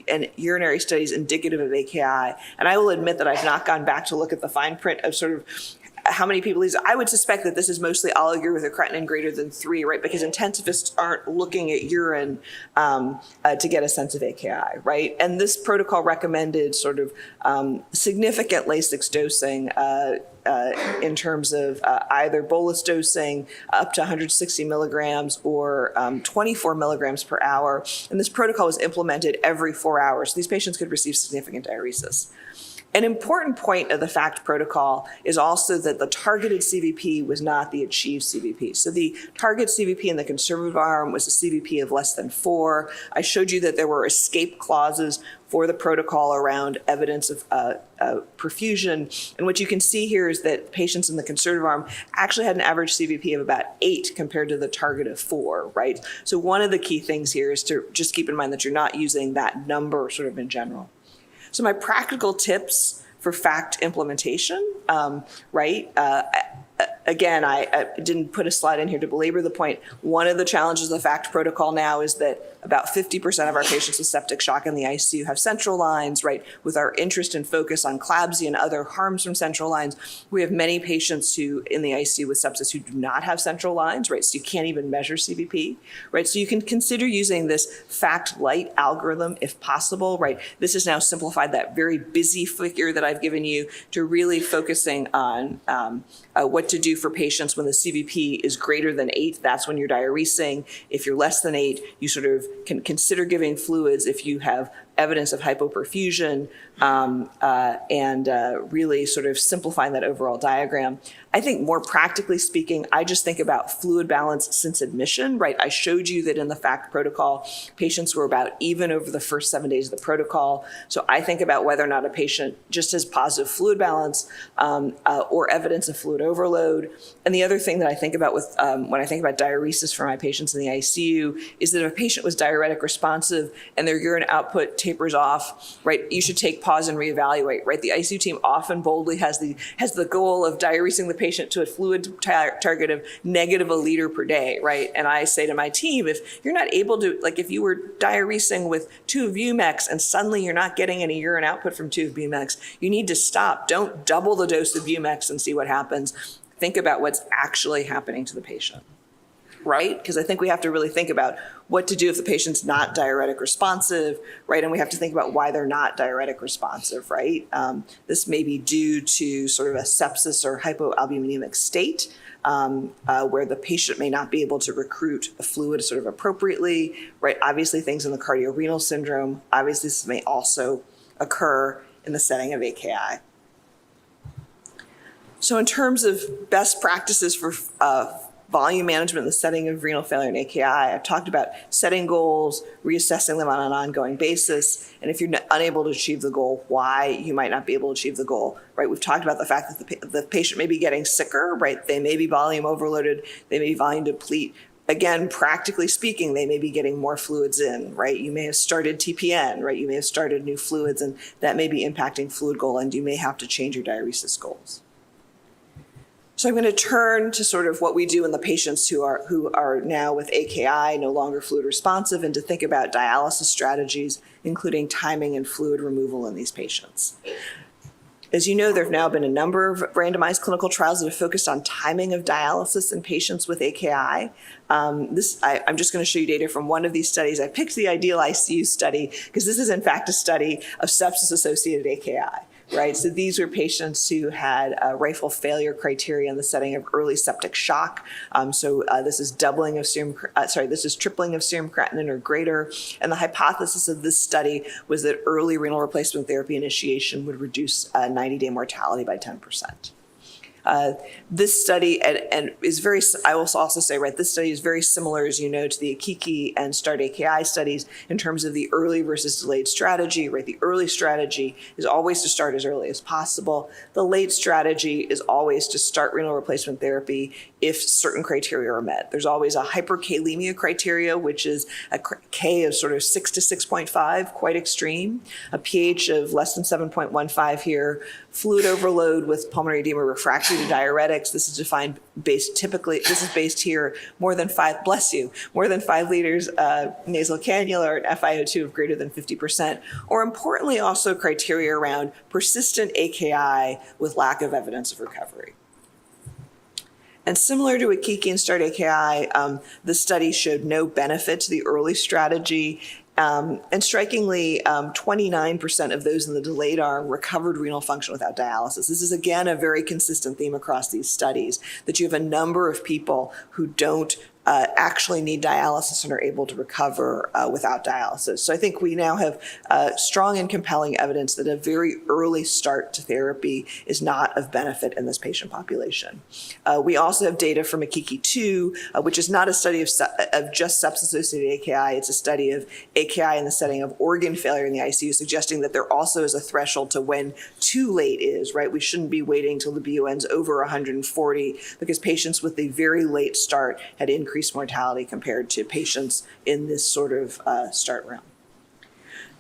S2: and urinary studies indicative of AKI. And I will admit that I've not gone back to look at the fine print of sort of how many people these. I would suspect that this is mostly oliguria with a creatinine greater than 3, right? Because intensivists aren't looking at urine to get a sense of AKI, right? And this protocol recommended sort of significant Lasix dosing in terms of either bolus dosing up to 160 milligrams or 24 milligrams per hour. And this protocol was implemented every 4 hours. So these patients could receive significant diuresis. An important point of the FACT protocol is also that the targeted CVP was not the achieved CVP. So the target CVP in the conservative arm was a CVP of less than 4. I showed you that there were escape clauses for the protocol around evidence of perfusion. And what you can see here is that patients in the conservative arm actually had an average CVP of about 8 compared to the target of 4, right? So one of the key things here is to just keep in mind that you're not using that number sort of in general. So my practical tips for FACT implementation, right? Again, I didn't put a slide in here to belabor the point. One of the challenges of the FACT protocol now is that about 50% of our patients with septic shock in the ICU have central lines, right? With our interest and focus on CLABSI and other harms from central lines, we have many patients who in the ICU with sepsis who do not have central lines, right? So you can't even measure CVP, right? So you can consider using this FACT light algorithm if possible, right? This has now simplified that very busy figure that I've given you to really focusing on what to do for patients when the CVP is greater than 8. That's when you're diuresing. If you're less than 8, you sort of can consider giving fluids if you have evidence of hypoperfusion, and really sort of simplifying that overall diagram. I think more practically speaking, I just think about fluid balance since admission, right? I showed you that in the FACT protocol, patients were about even over the first 7 days of the protocol. So I think about whether or not a patient just has positive fluid balance or evidence of fluid overload. And the other thing that I think about with when I think about diuresis for my patients in the ICU is that if a patient was diuretic responsive and their urine output tapers off, right, you should take pause and reevaluate, right? The ICU team often boldly has the goal of diuresing the patient to a fluid target of -1 liter per day, right? And I say to my team, if you're not able to, like if you were diuresing with 2 of Vumex and suddenly you're not getting any urine output from 2 of Vumex, you need to stop. Don't double the dose of Vumex and see what happens. Think about what's actually happening to the patient, right? Because I think we have to really think about what to do if the patient's not diuretic responsive, right? And we have to think about why they're not diuretic responsive, right? This may be due to sort of a sepsis or hypoalbuminemic state, where the patient may not be able to recruit a fluid sort of appropriately, right? Obviously things in the cardiorenal syndrome, obviously this may also occur in the setting of AKI. So in terms of best practices for volume management in the setting of renal failure and AKI, I've talked about setting goals, reassessing them on an ongoing basis, and if you're unable to achieve the goal, why you might not be able to achieve the goal, right? We've talked about the fact that the patient may be getting sicker, right? They may be volume overloaded, they may be volume deplete. Again, practically speaking, they may be getting more fluids in, right? You may have started TPN, right? You may have started new fluids, and that may be impacting fluid goal, and you may have to change your diuresis goals. So I'm going to turn to sort of what we do in the patients who are now with AKI, no longer fluid responsive, and to think about dialysis strategies, including timing and fluid removal in these patients. As you know, there have now been a number of randomized clinical trials that have focused on timing of dialysis in patients with AKI. I'm just going to show you data from one of these studies. I picked the ideal ICU study because this is in fact a study of sepsis-associated AKI. Right, so these were patients who had rifle failure criteria in the setting of early septic shock. This is tripling of serum creatinine or greater. And the hypothesis of this study was that early renal replacement therapy initiation would reduce 90-day mortality by 10%. This study and is very, I will also say, right, this study is very similar, as you know, to the AKI and START AKI studies in terms of the early versus delayed strategy, right? The early strategy is always to start as early as possible. The late strategy is always to start renal replacement therapy if certain criteria are met. There's always a hyperkalemia criteria, which is a K of sort of 6 to 6.5, quite extreme, a pH of less than 7.15 here, fluid overload with pulmonary edema refractory to diuretics. This is defined based here more than 5 liters nasal cannula, or an FiO2 of greater than 50%, or importantly also criteria around persistent AKI with lack of evidence of recovery. And similar to AKI and START AKI, the study showed no benefit to the early strategy. And strikingly, 29% of those in the delayed arm recovered renal function without dialysis. This is, again, a very consistent theme across these studies, that you have a number of people who don't actually need dialysis and are able to recover without dialysis. So I think we now have strong and compelling evidence that a very early start to therapy is not of benefit in this patient population. We also have data from AKI 2, which is not a study of just sepsis-associated AKI. It's a study of AKI in the setting of organ failure in the ICU, suggesting that there also is a threshold to when too late is, right? We shouldn't be waiting till the BUN's over 140 because patients with a very late start had increased mortality compared to patients in this sort of start realm.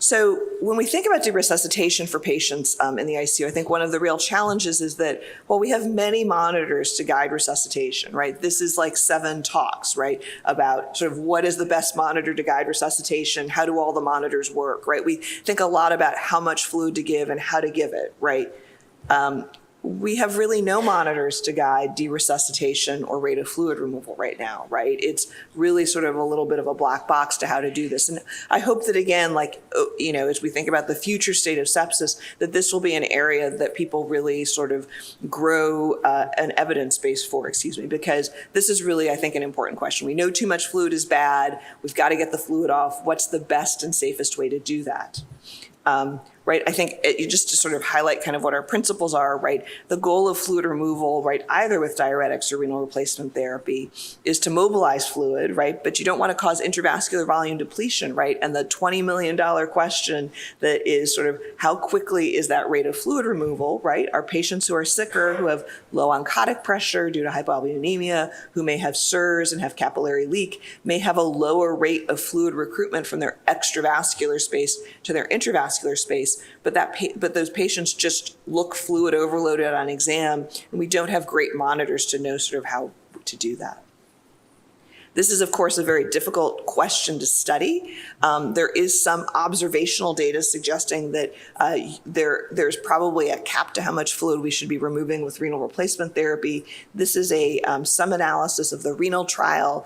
S2: So when we think about deresuscitation for patients in the ICU, I think one of the real challenges is that, well, we have many monitors to guide resuscitation, right? This is like 7 talks, right, about sort of what is the best monitor to guide resuscitation, how do all the monitors work, right? We think a lot about how much fluid to give and how to give it, right? We have really no monitors to guide deresuscitation or rate of fluid removal right now, right? It's really sort of a little bit of a black box to how to do this. And I hope that, again, like, you know, as we think about the future state of sepsis, that this will be an area that people really sort of grow an evidence base for, because this is really, I think, an important question. We know too much fluid is bad. We've got to get the fluid off. What's the best and safest way to do that? Right, I think just to sort of highlight kind of what our principles are, right, the goal of fluid removal, right, either with diuretics or renal replacement therapy is to mobilize fluid, right, but you don't want to cause intravascular volume depletion, right, and the $20 million question that is sort of how quickly is that rate of fluid removal, right, are patients who are sicker, who have low oncotic pressure due to hypoalbuminemia, who may have SIRS and have capillary leak, may have a lower rate of fluid recruitment from their extravascular space to their intravascular space, but those patients just look fluid overloaded on exam, and we don't have great monitors to know sort of how to do that. This is, of course, a very difficult question to study. There is some observational data suggesting that there's probably a cap to how much fluid we should be removing with renal replacement therapy. This is some analysis of the renal trial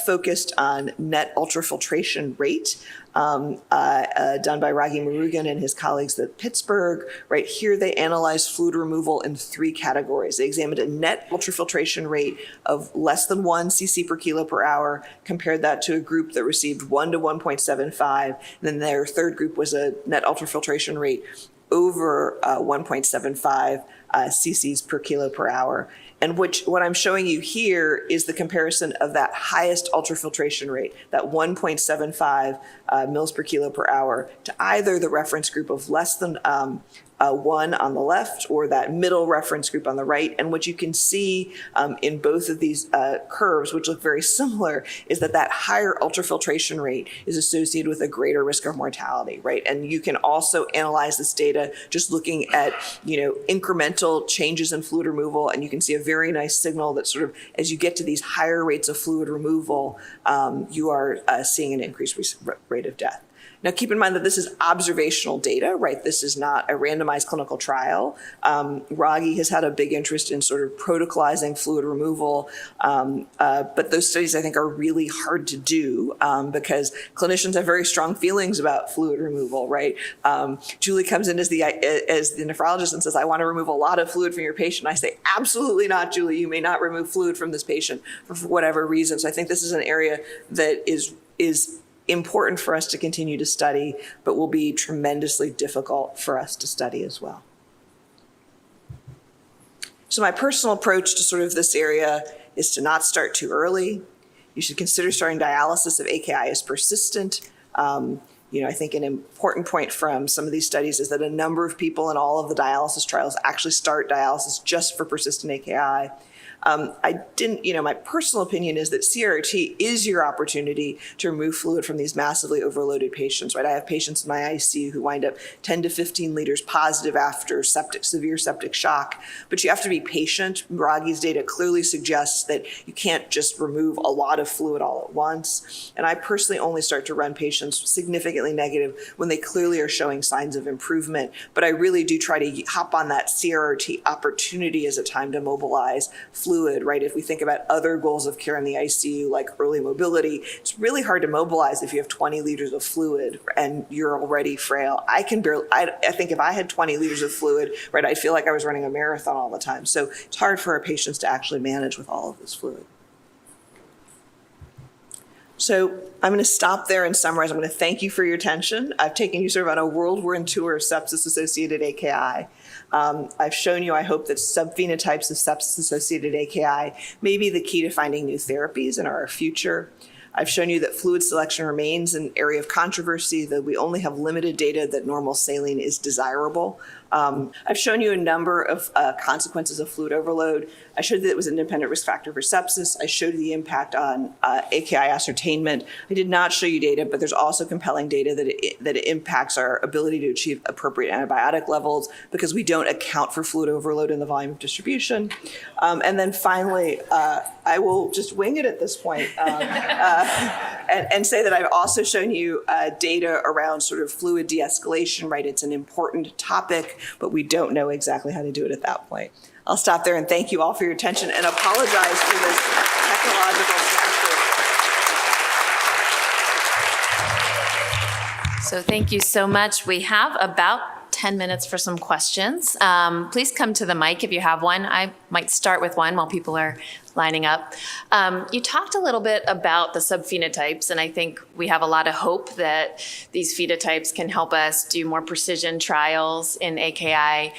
S2: focused on net ultrafiltration rate done by Raghi Murugan and his colleagues at Pittsburgh. Right here, they analyzed fluid removal in 3 categories. They examined a net ultrafiltration rate of less than 1 cc per kilo per hour, compared that to a group that received 1 to 1.75. And then their third group was a net ultrafiltration rate over 1.75 cc's per kilo per hour. And what I'm showing you here is the comparison of that highest ultrafiltration rate, that 1.75 mils per kilo per hour, to either the reference group of less than 1 on the left or that middle reference group on the right. And what you can see in both of these curves, which look very similar, is that higher ultrafiltration rate is associated with a greater risk of mortality, right? And you can also analyze this data just looking at, incremental changes in fluid removal, and you can see a very nice signal that sort of, as you get to these higher rates of fluid removal, you are seeing an increased rate of death. Now, keep in mind that this is observational data, right? This is not a randomized clinical trial. Raghi has had a big interest in sort of protocolizing fluid removal, but those studies, I think, are really hard to do because clinicians have very strong feelings about fluid removal, right? Julie comes in as the nephrologist and says, I want to remove a lot of fluid from your patient. I say, absolutely not, Julie. You may not remove fluid from this patient for whatever reason. So I think this is an area that is important for us to continue to study, but will be tremendously difficult for us to study as well. So my personal approach to sort of this area is to not start too early. You should consider starting dialysis if AKI is persistent. I think an important point from some of these studies is that a number of people in all of the dialysis trials actually start dialysis just for persistent AKI. My personal opinion is that CRRT is your opportunity to remove fluid from these massively overloaded patients, right? I have patients in my ICU who wind up 10 to 15 liters positive after severe septic shock, but you have to be patient. Raghi's data clearly suggests that you can't just remove a lot of fluid all at once. And I personally only start to run patients significantly negative when they clearly are showing signs of improvement. But I really do try to hop on that CRRT opportunity as a time to mobilize fluid, right? If we think about other goals of care in the ICU, like early mobility, it's really hard to mobilize if you have 20 liters of fluid and you're already frail. I think if I had 20 liters of fluid, right, I feel like I was running a marathon all the time. So it's hard for our patients to actually manage with all of this fluid. So I'm going to stop there and summarize. I'm going to thank you for your attention. I've taken you sort of on a whirlwind tour of sepsis-associated AKI. I've shown you, I hope, that subphenotypes of sepsis-associated AKI may be the key to finding new therapies in our future. I've shown you that fluid selection remains an area of controversy, though we only have limited data that normal saline is desirable. I've shown you a number of consequences of fluid overload. I showed that it was an independent risk factor for sepsis. I showed you the impact on AKI ascertainment. I did not show you data, but there's also compelling data that it impacts our ability to achieve appropriate antibiotic levels because we don't account for fluid overload in the volume of distribution. And then finally, I will just wing it at this point and say that I've also shown you data around sort of fluid de-escalation, right? It's an important topic, but we don't know exactly how to do it at that point. I'll stop there and thank you all for your attention and apologize for this technological snafu.
S1: So thank you so much. We have about 10 minutes for some questions. Please come to the mic if you have one. I might start with one while people are lining up. You talked a little bit about the subphenotypes, and I think we have a lot of hope that these phenotypes can help us do more precision trials in AKI.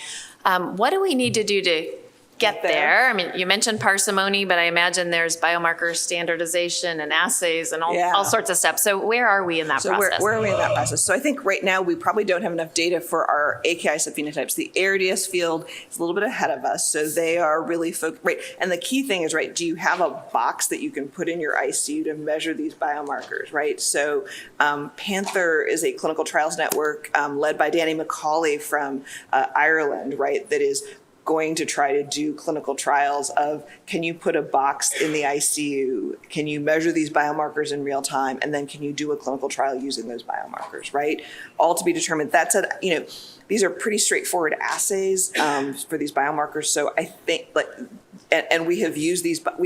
S1: What do we need to do to get there? I mean, you mentioned parsimony, but I imagine there's biomarker standardization and assays and all sorts of steps. So where are we in that process?
S2: Where are we in that process? So I think right now we probably don't have enough data for our AKI subphenotypes. The ARDS field is a little bit ahead of us, so they are really focused, right? And the key thing is, right, do you have a box that you can put in your ICU to measure these biomarkers, right? So Panther is a clinical trials network led by Danny McCauley from Ireland, right, that is going to try to do clinical trials of, can you put a box in the ICU? Can you measure these biomarkers in real time? And then can you do a clinical trial using those biomarkers, right? All to be determined. That said, you know, these are pretty straightforward assays for these biomarkers. So I think, like, and we have used these, but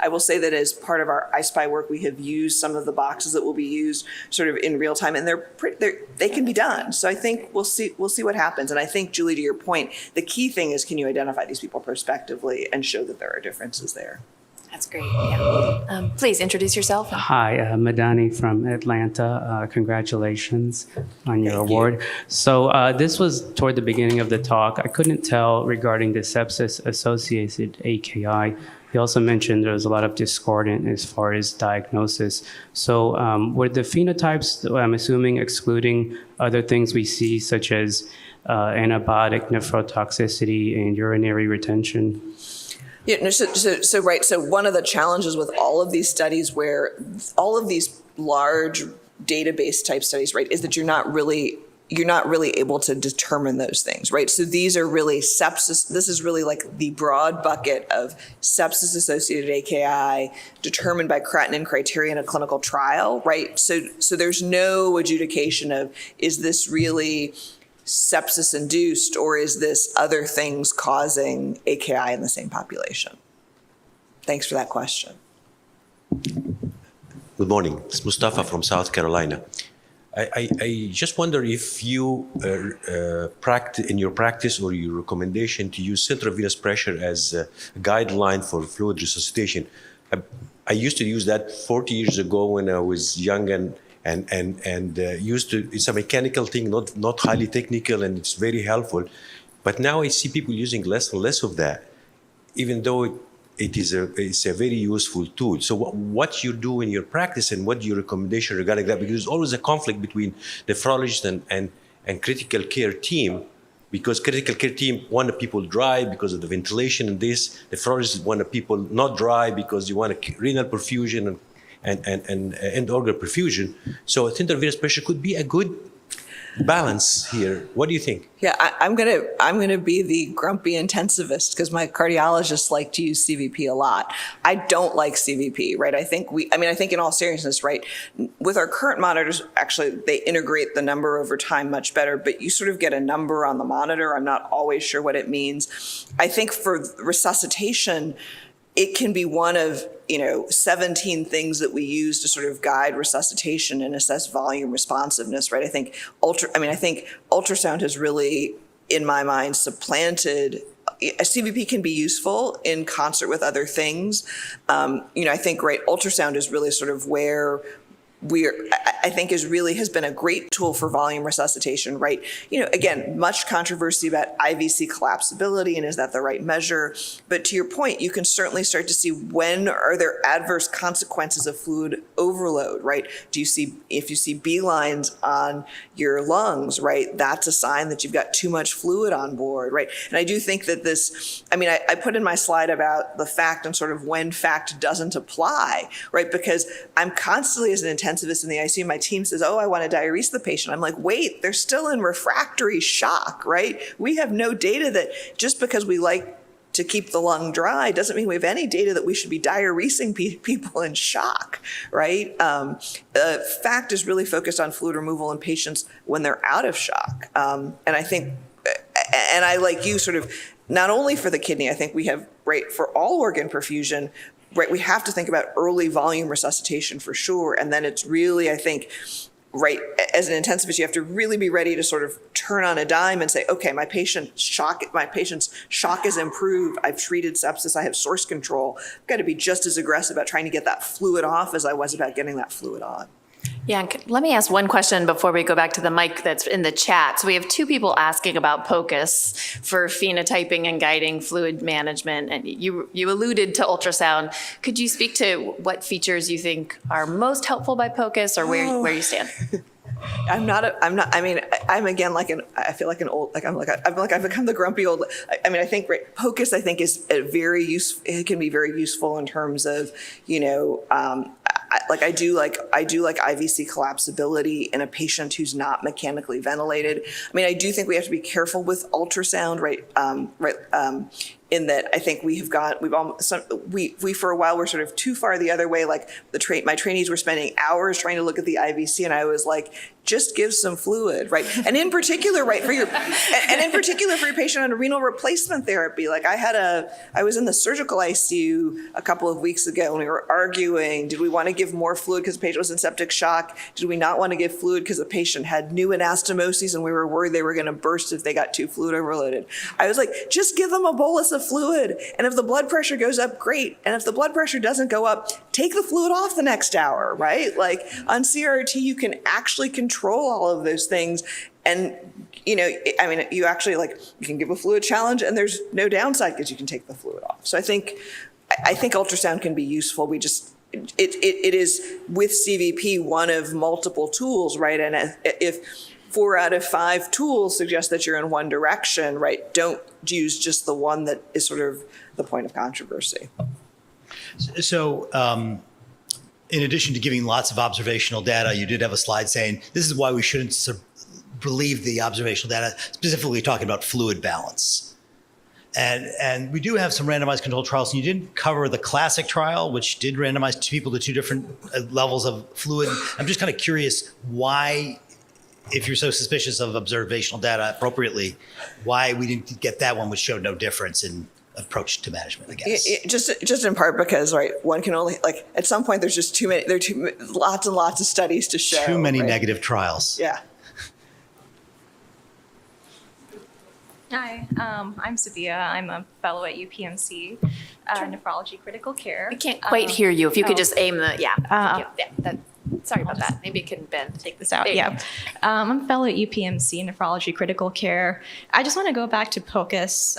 S2: I will say that as part of our iSpy work, we have used some of the boxes that will be used sort of in real time, and they can be done. So I think we'll see what happens. And I think, Julie, to your point, the key thing is, can you identify these people prospectively and show that there are differences there?
S1: That's great. Yeah. Please introduce yourself.
S3: Hi, Madani from Atlanta. Congratulations on your award. So this was toward the beginning of the talk. I couldn't tell regarding the sepsis-associated AKI. You also mentioned there was a lot of discordant as far as diagnosis. So were the phenotypes, I'm assuming, excluding other things we see, such as antibiotic nephrotoxicity and urinary retention?
S2: Yeah, no, so right. So one of the challenges with all of these studies, where all of these large database type studies, right, is that you're not really able to determine those things, right? So these are really sepsis. This is really like the broad bucket of sepsis-associated AKI determined by creatinine criteria in a clinical trial, right? So there's no adjudication of, is this really sepsis induced, or is this other things causing AKI in the same population? Thanks for that question.
S4: Good morning. It's Mustafa from South Carolina. I just wonder if you in your practice or your recommendation to use central venous pressure as a guideline for fluid resuscitation. I used to use that 40 years ago when I was young and used to, it's a mechanical thing, not highly technical, and it's very helpful. But now I see people using less and less of that, even though it's a very useful tool. So what you do in your practice and what your recommendation regarding that, because there's always a conflict between nephrologist and critical care team, because critical care team want the people dry because of the ventilation and this. Nephrologists want the people not dry because you want a renal perfusion and end organ perfusion. So central venous pressure could be a good balance here. What do you think?
S2: Yeah, I'm gonna be the grumpy intensivist because my cardiologists like to use CVP a lot. I don't like CVP, right? I think in all seriousness, right, with our current monitors, actually they integrate the number over time much better, but you sort of get a number on the monitor. I'm not always sure what it means. I think for resuscitation, it can be one of 17 things that we use to sort of guide resuscitation and assess volume responsiveness, right? I think ultrasound has really, in my mind, supplanted CVP can be useful in concert with other things. I think, right, ultrasound is really sort of where I think has been a great tool for volume resuscitation, right? Again, much controversy about IVC collapsibility and is that the right measure? But to your point, you can certainly start to see when are there adverse consequences of fluid overload, right? If you see B-lines on your lungs, right, that's a sign that you've got too much fluid on board, right? And I do think that I put in my slide about the fact and sort of when fact doesn't apply, right? Because I'm constantly, as an intensivist in the ICU, my team says, oh, I want to diurese the patient. I'm like, wait, they're still in refractory shock, right? We have no data that just because we like to keep the lung dry doesn't mean we have any data that we should be diuresing people in shock, right? FACT is really focused on fluid removal in patients when they're out of shock. And I think, and I, like you, sort of, not only for the kidney, I think we have, right, for all organ perfusion, right, we have to think about early volume resuscitation for sure. And then it's really, I think, right, as an intensivist, you have to really be ready to sort of turn on a dime and say, okay, my patient's shock is improved. I've treated sepsis. I have source control. I've got to be just as aggressive about trying to get that fluid off as I was about getting that fluid on.
S1: Yeah, let me ask one question before we go back to the mic that's in the chat. So we have two people asking about POCUS for phenotyping and guiding fluid management, and you alluded to ultrasound. Could you speak to what features you think are most helpful by POCUS, or where you stand? I'm again I feel like an old, I've become the grumpy old. I think, right, POCUS I think is a very useful. It can be very useful in terms of, I do like IVC collapsibility in a patient who's not mechanically ventilated. I do think we have to be careful with ultrasound, right? In that I think we for a while were sort of too far the other way. Like my trainees were spending hours trying to look at the IVC, and I was like, just give some fluid, right? And in particular, right, for your patient on renal replacement therapy. Like I was in the surgical ICU a couple of weeks ago, and we were arguing, did we want to give more fluid because the patient was in septic shock? Did we not want to give fluid because the patient had new anastomoses and we were worried they were going to burst if they got too fluid overloaded? I was like, just give them a bolus of fluid. And if the blood pressure goes up, great. And if the blood pressure doesn't go up, take the fluid off the next hour, right? Like on CRT, you can actually control all of those things. And, you actually, you can give a fluid challenge and there's no downside because you can take the fluid off. So I think ultrasound can be useful. It is with CVP one of multiple tools, right? And if 4 out of 5 tools suggest that you're in one direction, right, don't use just the one that is sort of the point of controversy.
S5: So in addition to giving lots of observational data, you did have a slide saying this is why we shouldn't believe the observational data, specifically talking about fluid balance. And we do have some randomized controlled trials, and you didn't cover the classic trial, which did randomize 2 people to 2 different levels of fluid. I'm just kind of curious why, if you're so suspicious of observational data appropriately, why we didn't get that one, which showed no difference in approach to management, I guess.
S2: Just in part because, right, one can only, at some point there's just too many, lots and lots of studies to show.
S5: Too many
S2: right?
S5: negative trials.
S2: Yeah.
S6: Hi, I'm Sabia. I'm a fellow at UPMC, nephrology critical care.
S1: I can't quite hear you. If you could just aim thank you. Sorry about that. Maybe it can bend.
S6: Take this out. Yeah. I'm a fellow at UPMC, nephrology critical care. I just want to go back to POCUS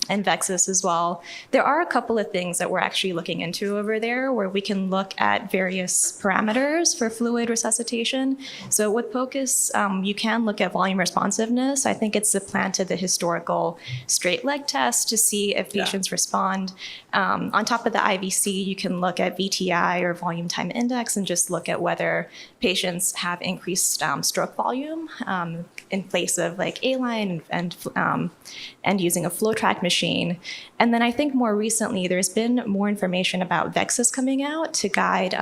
S6: and VEXUS as well. There are a couple of things that we're actually looking into over there where we can look at various parameters for fluid resuscitation. So with POCUS, you can look at volume responsiveness. I think it's supplanted the historical straight leg test to see if patients respond. On top of the IVC, you can look at VTI or volume time index and just look at whether patients have increased stroke volume in place of like A-line and using a flow track machine. And then I think more recently, there's been more information about VEXUS coming out to guide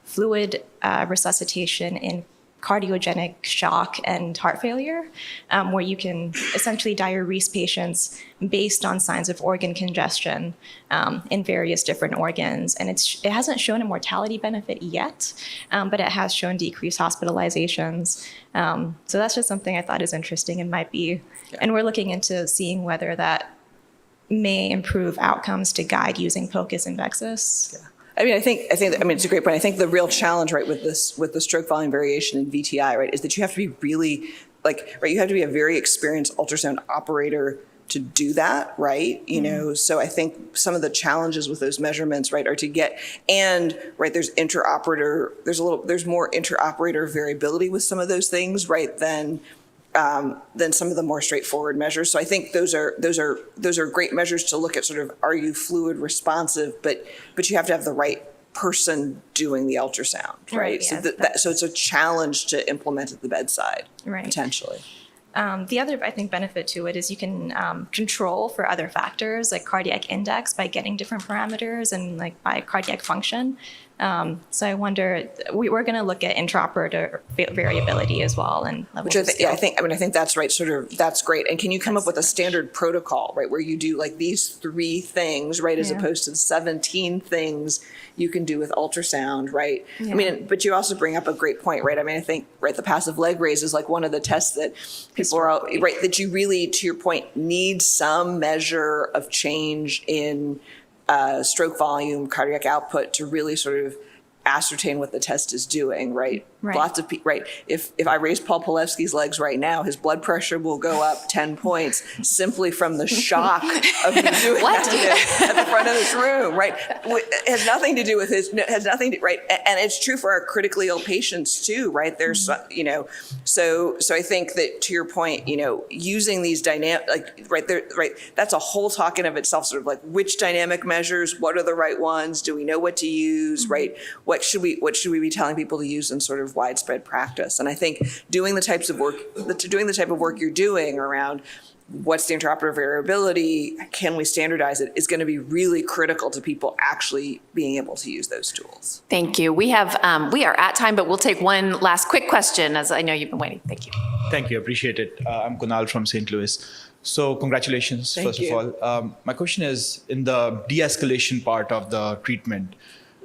S6: fluid resuscitation in cardiogenic shock and heart failure, where you can essentially diurese patients based on signs of organ congestion in various different organs. And it hasn't shown a mortality benefit yet, but it has shown decreased hospitalizations. So that's just something I thought is interesting and might be, and we're looking into seeing whether that may improve outcomes to guide using POCUS and VEXUS.
S2: I mean, I think it's a great point. I think the real challenge, right, with the stroke volume variation in VTI, right, is that you have to be really, you have to be a very experienced ultrasound operator to do that, right? So I think some of the challenges with those measurements, right, are to get, and right, there's more interoperator variability with some of those things, right, than some of the more straightforward measures. So I think those are great measures to look at sort of, are you fluid responsive, but you have to have the right person doing the ultrasound, right? So it's a challenge to implement at the bedside, potentially.
S6: The other, I think, benefit to it is you can control for other factors like cardiac index by getting different parameters and like by cardiac function. So I wonder, we're going to look at intraoperator variability as well, and
S2: which I think that's right. Sort of, that's great. And can you come up with a standard protocol, right, where you do like these 3 things, right, as opposed to the 17 things you can do with ultrasound, right? Yeah. I mean, but you also bring up a great point, right? I mean, I think the passive leg raise is like one of the tests that people are right, that you really, to your point, need some measure of change in stroke volume, cardiac output to really sort of ascertain what the test is doing, right? Lots of people, right? If I raise Paul Pilevsky's legs right now, his blood pressure will go up 10 points simply from the shock of me doing that at the front of this room, right? It has nothing to do with right? And it's true for our critically ill patients too, right? There's, so I think that to your point, using these dynamic, that's a whole talk in of itself, sort of like which dynamic measures, what are the right ones? Do we know what to use, right? What should we be telling people to use in sort of widespread practice? And I think doing the type of work you're doing around what's the interoperative variability, can we standardize it, is going to be really critical to people actually being able to use those tools.
S1: Thank you. We are at time, but we'll take one last quick question, as I know you've been waiting. Thank you.
S7: Thank you. Appreciate it. I'm Kunal from St. Louis. So congratulations, first of all. My question is, in the de-escalation part of the treatment,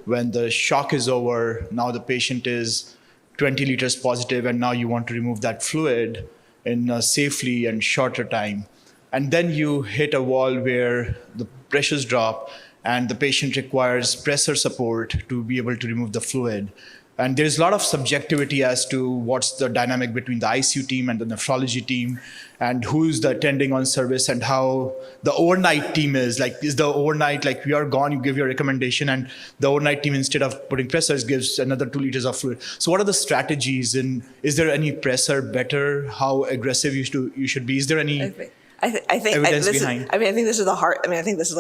S7: when the shock is over, now the patient is 20 liters positive, and now you want to remove that fluid in a safely and shorter time. And then you hit a wall where the pressures drop and the patient requires pressure support to be able to remove the fluid. And there's a lot of subjectivity as to what's the dynamic between the ICU team and the nephrology team, and who's the attending on service, and how the overnight team is. Like, is the overnight, like we are gone, you give your recommendation, and the overnight team, instead of putting pressors, gives another 2 liters of fluid. So what are the strategies, and is there any pressor better? How aggressive you should be? Is there any...
S2: I think
S7: evidence behind.
S2: I think this is the hard. I mean, I think this is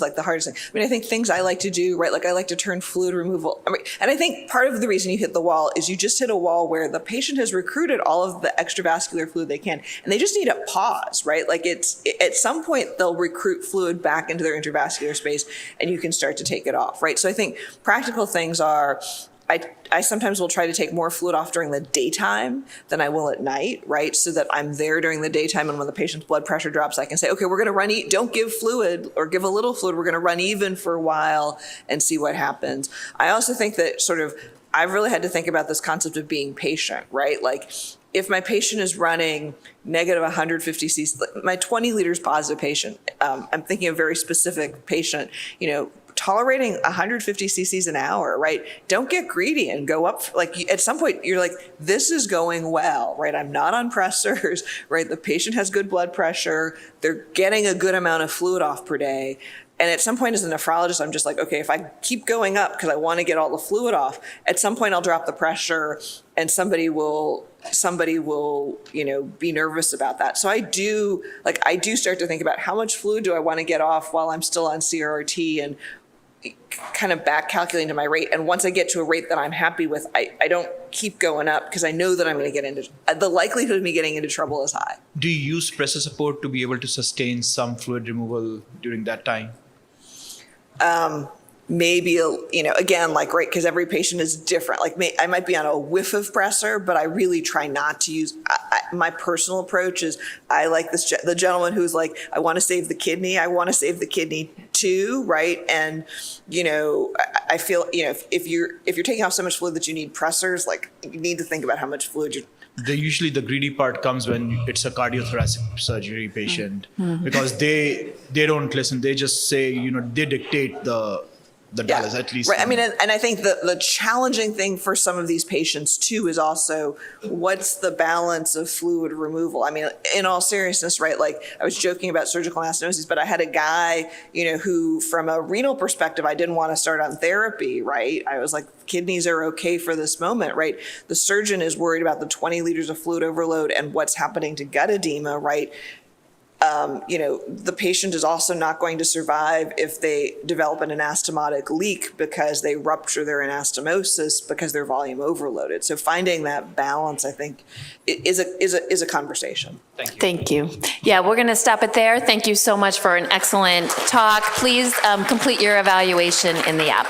S2: like the hardest thing. I mean, I think things I like to do, right? Like I like to turn fluid removal. I mean, and I think part of the reason you hit the wall is you just hit a wall where the patient has recruited all of the extravascular fluid they can, and they just need a pause, right? Like it's at some point they'll recruit fluid back into their intravascular space, and you can start to take it off, right? So I think practical things are, I sometimes will try to take more fluid off during the daytime than I will at night, right? So that I'm there during the daytime, and when the patient's blood pressure drops, I can say, okay, we're going to run, don't give fluid or give a little fluid. We're going to run even for a while and see what happens. I also think that sort of, I've really had to think about this concept of being patient, right? Like, if my patient is running negative 150 cc, my 20 liters positive patient, I'm thinking of a very specific patient, tolerating 150 cc's an hour, right? Don't get greedy and go up. Like, at some point, you're like, this is going well, right? I'm not on pressors, right? The patient has good blood pressure. They're getting a good amount of fluid off per day. And at some point as a nephrologist, I'm just like, okay, if I keep going up because I want to get all the fluid off, at some point I'll drop the pressure and somebody will, be nervous about that. So I do start to think about how much fluid do I want to get off while I'm still on CRRT, and kind of back calculating to my rate. And once I get to a rate that I'm happy with, I don't keep going up because I know that I'm going to get into, the likelihood of me getting into trouble is high.
S7: Do you use pressor support to be able to sustain some fluid removal during that time?
S2: Maybe, again, like, right, because every patient is different. Like, I might be on a whiff of pressor, but I really try not to use, my personal approach is, I like the gentleman who's like, I want to save the kidney. I want to save the kidney too, right? And, I feel, if you're taking off so much fluid that you need pressors, like, you need to think about how much fluid
S7: usually the greedy part comes when it's a cardiothoracic surgery patient because they don't listen. They just say, they dictate the dollars, at least.
S2: Right. I mean, and I think the challenging thing for some of these patients too is also what's the balance of fluid removal? I mean, in all seriousness, right? Like I was joking about surgical anastomosis, but I had a guy, who from a renal perspective, I didn't want to start on therapy, right? I was like, kidneys are okay for this moment, right? The surgeon is worried about the 20 liters of fluid overload and what's happening to gut edema, right? The patient is also not going to survive if they develop an anastomotic leak because they rupture their anastomosis because they're volume overloaded. So finding that balance, I think, is a conversation.
S1: Thank you. Yeah, we're going to stop it there. Thank you so much for an excellent talk. Please complete your evaluation in the app.